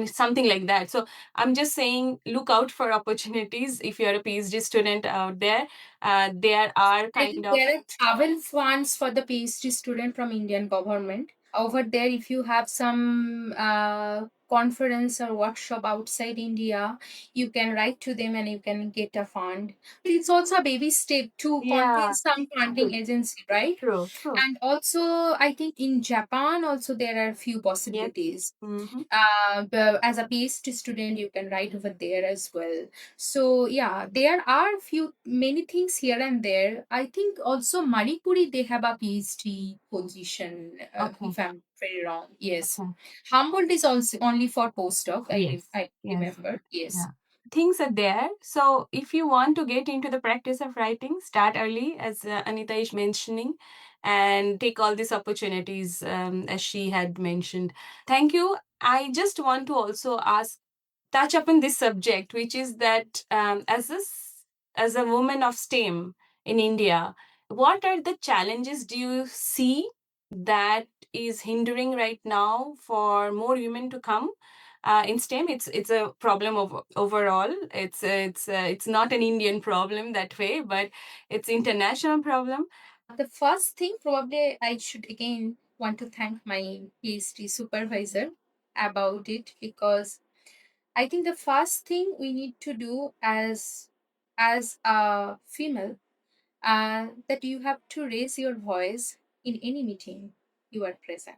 something like that. So I'm just saying, look out for opportunities if you're a PhD student out there. There are I kind think of, there are travel funds for the PhD student from Indian government. Over there, if you have some conference or workshop outside India, you can write to them and you can get a fund. It's also a baby step to yeah, convince some funding true, agency, right? true. And also, I think in Japan also there are few Yes. possibilities. Mm-hmm. As a PhD student, you can write over there as well. So yeah, there are few many things here and there. I think also Manipuri, they have a PhD position. Okay. If I'm very wrong, yes. Okay. Humboldt is also only for postdoc. Yes. I Yes. remember. Yes. Yeah. Things are there. So if you want to get into the practice of writing, start early, as Anita is mentioning. and take all these opportunities, as she had mentioned. Thank you. I just want to also ask, touch upon this subject, which is that, as a woman of STEM in India, what are the challenges do you see that is hindering right now for more women to come in STEM? It's a problem of overall. It's not an Indian problem that way, but it's international problem. The first thing, probably, I should again want to thank my PhD supervisor about it, because I think the first thing we need to do as a female, that you have to raise your voice in any meeting you are present.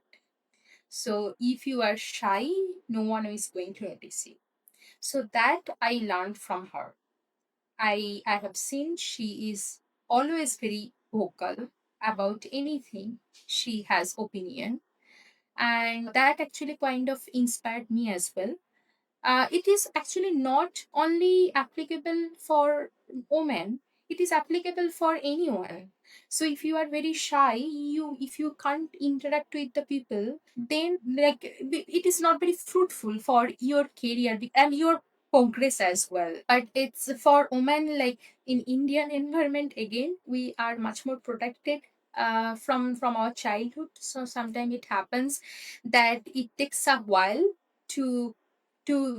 So if you are shy, no one is going to notice you. So that I learned from her. I have seen she is always very vocal about anything. She has opinion, and that actually kind of inspired me as well. It is actually not only applicable for women, it is applicable for anyone. So if you are very shy, you if you can't interact with the people, then like it is not very fruitful for your career and your progress as well. But it's for women, like in Indian environment, again we are much more protected from our childhood. So sometimes it happens that it takes a while to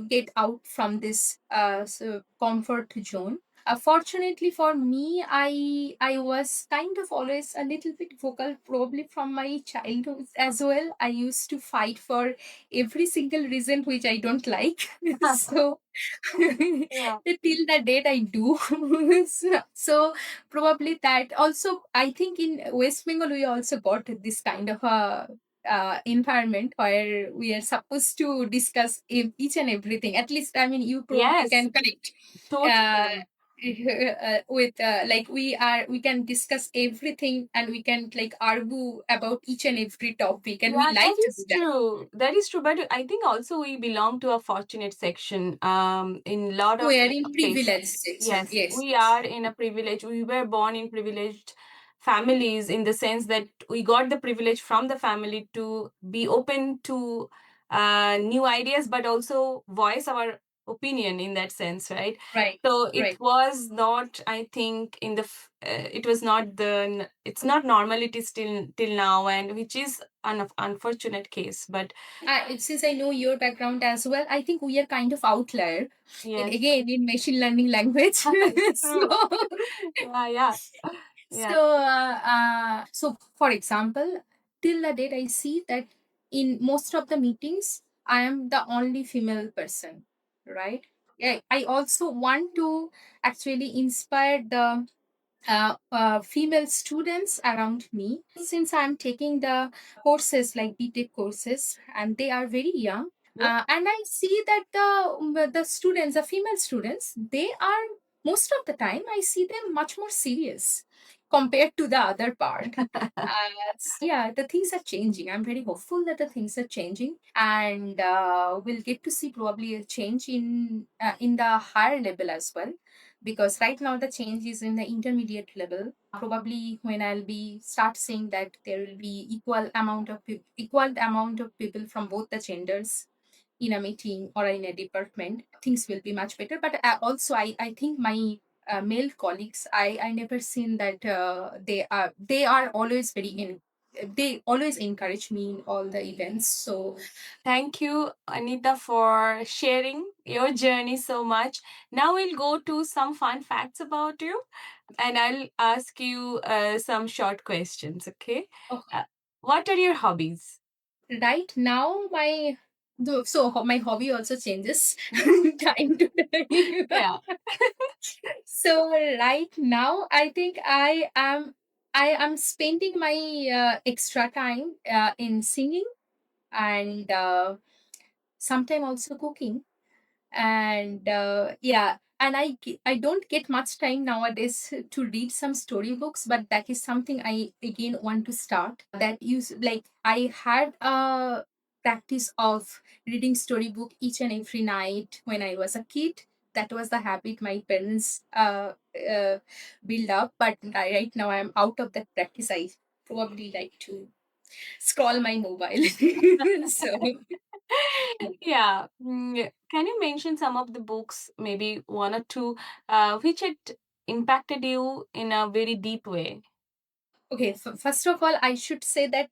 get out from this comfort zone. Fortunately for me, I was kind of always a little bit vocal, probably from my childhood as well. I used to fight for every single reason which I don't like. So Yeah. till that date I do. So probably that also, I think in West Bengal we also got this kind of a environment where we are supposed to discuss each and everything. At least, I mean, you probably Yes, can connect uh, totally. with like we can discuss everything, and we can like argue about each and every topic, and we Yeah, that like to do is that. true. That is true. But I think also we belong to a fortunate section in lot of We are in space. privileged section. Yes, Yes. we are in a privilege. We were born in privileged families in the sense that we got the privilege from the family to be open to new ideas, but also voice our opinion in that sense, right? Right. So it Right. was not, I think, it was not it's not normal. It is still till now, and which is an unfortunate case. But Since I know your background as well, I think we are kind of outlier in yes, again in machine learning language. So true. Yeah, yeah, yeah. so for example, till the date I see that in most of the meetings I am the only female person, right? Yeah, I also want to actually inspire the female students around me, since I'm taking the courses like BTech courses, and they are very young. Yep. And I see that the students, the female students, they are most of the time I see them much more serious compared to the other part. So yeah, the things are changing. I'm very hopeful that the things are changing, and we'll get to see probably a change in the higher level as well, because right now the change is in the intermediate level. Probably when I'll be start seeing that there will be equal amount of people from both the genders in a meeting or in a department, things will be much better. But also I think my male colleagues, I never seen that they are always very in they always encourage me in all the events. So Thank you, Anita, for sharing your journey so much. Now we'll go to some fun facts about you, and I'll ask you some short questions. Okay. okay. Uh, what are your hobbies? Right now my hobby also changes time to time. Yeah. So right now I think I am spending my extra time in singing, and sometime also cooking, and yeah, and I don't get much time nowadays to read some storybooks, but that is something I again want to start. That use like I had a practice of reading storybook each and every night when I was a kid. That was the habit my parents build up, but right now I'm out of that practice. I probably like to scroll my mobile. So Yeah. Can you mention some of the books, maybe one or two, which had impacted you in a very deep way? okay, first of all, I should say that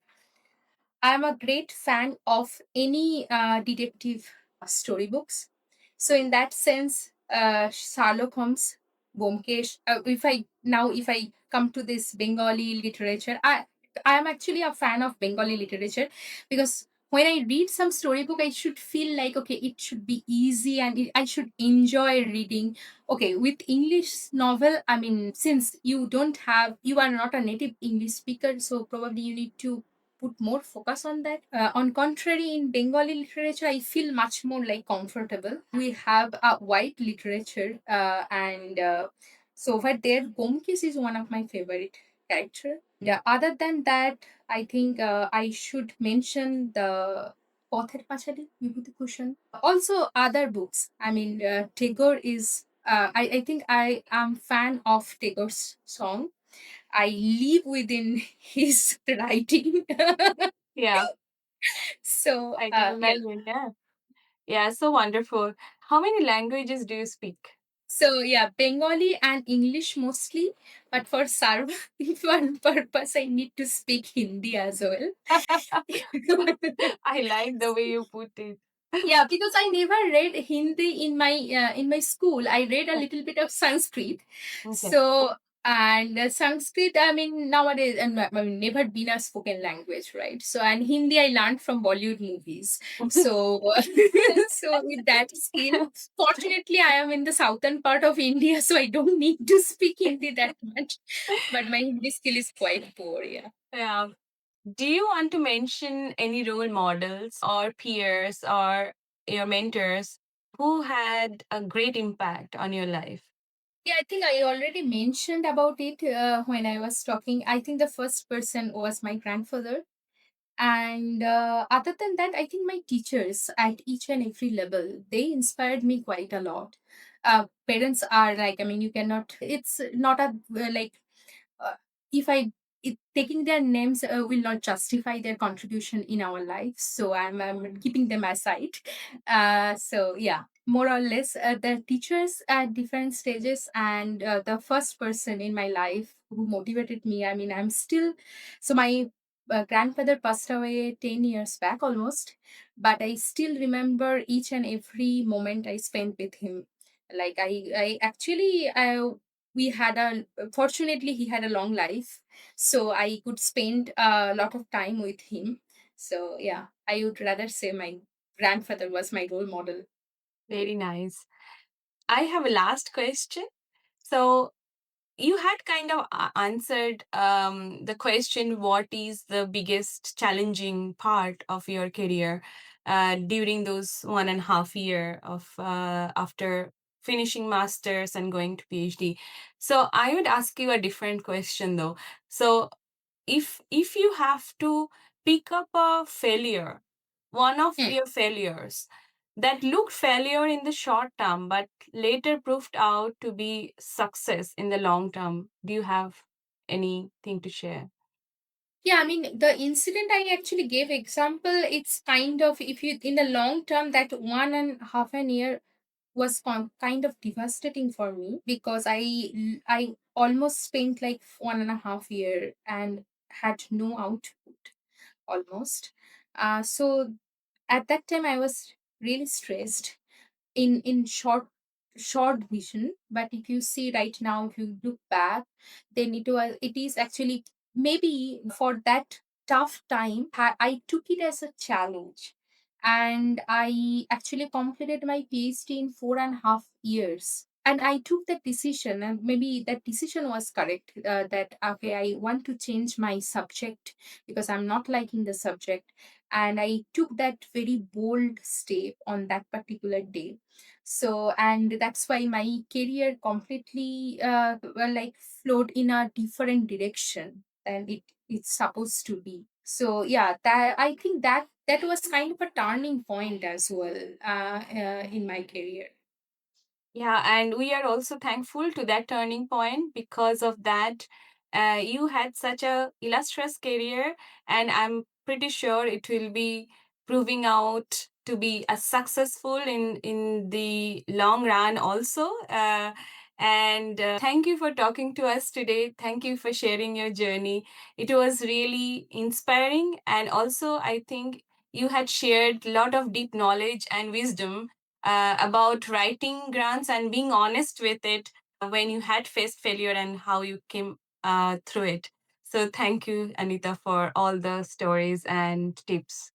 I'm a great fan of any detective storybooks. So in that sense, Sherlock Holmes, Bomkesh. If I come to this Bengali literature, I am actually a fan of Bengali literature because when I read some storybook, I should feel like okay, it should be easy and I should enjoy reading. Okay, with English novel, I mean, since you are not a native English speaker, so probably you need to put more focus on that. On contrary, in Bengali literature, I feel much more like comfortable. We have a white literature, and so over there, Gomkis is one of my favorite character. Yeah. Other than that, I think I should mention the Pother Pachali, Vibhuti Bhushan. Also, other books. I mean, Tagore is. I think I am fan of Tagore's song. I live within his writing. Yeah, So, I can yeah. imagine. Yeah. Yeah, so wonderful. How many languages do you speak? So, yeah, Bengali and English mostly. But for survival purpose, I need to speak Hindi as well. I like the way you put it. Yeah, because I never read Hindi in my school. I read a little bit of Sanskrit. Okay. So and Sanskrit, I mean, nowadays, and I mean, never been a spoken language, right? So and Hindi, I learned from Bollywood movies. So so with that skill, fortunately, I am in the southern part of India, so I don't need to speak Hindi that much. But my Hindi skill is quite poor. Yeah. Yeah. Do you want to mention any role models or peers or your mentors who had a great impact on your life? Yeah, I think I already mentioned about it when I was talking. I think the first person was my grandfather. And other than that, I think my teachers at each and every level, they inspired me quite a lot. Parents are like, I mean, you cannot, it's not a like uh, if I taking their names will not justify their contribution in our lives, so I'm keeping them aside. So yeah, more or less, the teachers at different stages, and the first person in my life who motivated me. I mean, I'm still so my grandfather passed away 10 years back almost, but I still remember each and every moment I spent with him. Like I actually we had a fortunately he had a long life, so I could spend a lot of time with him. So yeah, I would rather say my grandfather was my role model. Very nice. I have a last question. So, you had kind of answered the question, what is the biggest challenging part of your career during those 1.5 year of after finishing masters and going to PhD. So I would ask you a different question though. So if you have to pick up a failure, one of Hmm. your failures that looked failure in the short term but later proved out to be success in the long term, do you have anything to share? Yeah, I mean the incident I actually gave example. It's kind of if you in the long term that 1.5 year was kind of devastating for me because I almost spent like 1.5 year and had no output almost. So at that time I was really stressed in short vision. But if you see right now, if you look back, then it is actually maybe for that tough time I took it as a challenge, and I actually completed my PhD in 4.5 years. And I took that decision, and maybe that decision was correct, that okay, I want to change my subject because I'm not liking the subject. And I took that very bold step on that particular day. So and that's why my career completely like flowed in a different direction than it's supposed to be. So yeah, that I think that was kind of a turning point as well in my career. Yeah, and we are also thankful to that turning point. Because of that, You had such a illustrious career, and I'm pretty sure it will be proving out to be a successful in the long run also. And thank you for talking to us today. Thank you for sharing your journey. It was really inspiring, and also I think you had shared a lot of deep knowledge and wisdom about writing grants and being honest with it when you had faced failure and how you came through it. So thank you, Anita, for all the stories and tips.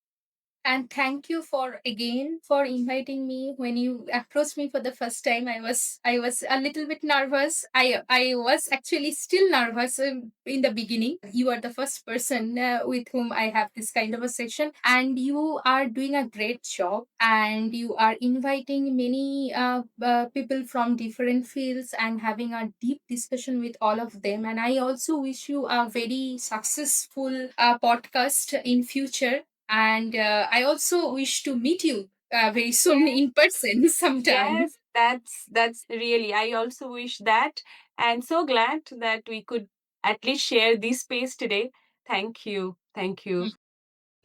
And thank you for again for inviting me. When you approached me for the first time, I was a little bit nervous. I was actually still nervous in the beginning. You are the first person with whom I have this kind of a session, and you are doing a great job. And you are inviting many people from different fields and having a deep discussion with all of them. And I also wish you a very successful podcast in future, and I also wish to meet you very soon in person sometime. Yes, that's really. I also wish that, and so glad that we could at least share this space today. Thank you. Thank you.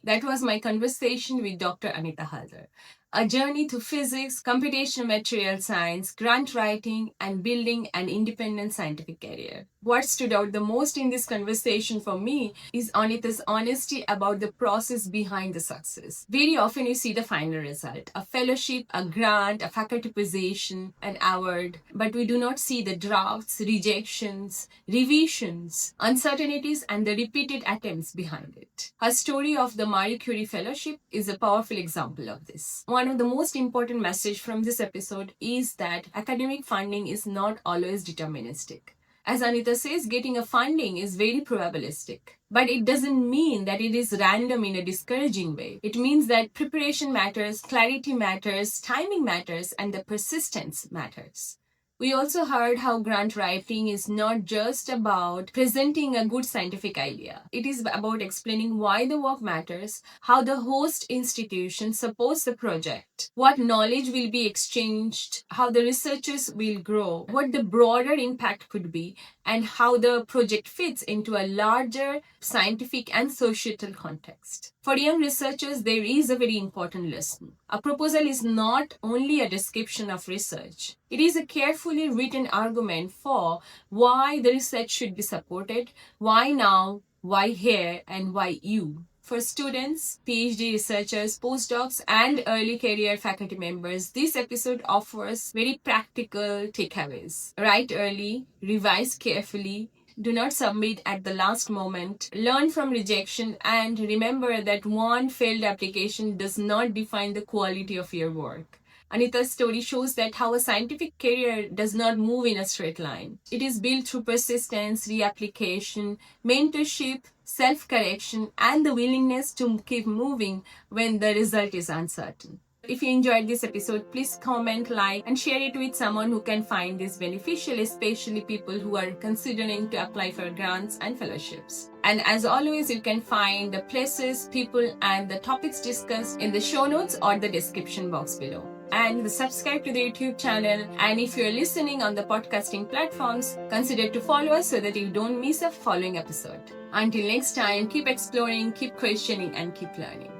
That was my conversation with Dr. Anita Halder. A journey to physics, computational material science, grant writing, and building an independent scientific career. What stood out the most in this conversation for me is Anita's honesty about the process behind the success. Very often you see the final result, a fellowship, a grant, a faculty position, an award, but we do not see the drafts, rejections, revisions, uncertainties, and the repeated attempts behind it. Her story of the Marie Curie Fellowship is a powerful example of this. One of the most important messages from this episode is that academic funding is not always deterministic. As Anita says, getting a funding is very probabilistic. But it doesn't mean that it is random in a discouraging way. It means that preparation matters, clarity matters, timing matters, and the persistence matters. We also heard how grant writing is not just about presenting a good scientific idea. It is about explaining why the work matters, how the host institution supports the project, what knowledge will be exchanged, how the researchers will grow, what the broader impact could be, and how the project fits into a larger scientific and societal context. For young researchers, there is a very important lesson. A proposal is not only a description of research, it is a carefully written argument for why the research should be supported, why now, why here, and why you. For students, PhD researchers, postdocs, and early career faculty members, this episode offers very practical takeaways. Write early, revise carefully, do not submit at the last moment, learn from rejection, and remember that one failed application does not define the quality of your work. Anita's story shows that how a scientific career does not move in a straight line. It is built through persistence, reapplication, mentorship, self-correction, and the willingness to keep moving when the result is uncertain. If you enjoyed this episode, please comment, like, and share it with someone who can find this beneficial, especially people who are considering to apply for grants and fellowships. And as always, you can find the places, people, and the topics discussed in the show notes or the description box below. And subscribe to the YouTube channel. And if you're listening on the podcasting platforms, consider to follow us so that you don't miss a following episode. Until next time, keep exploring, keep questioning, and keep learning.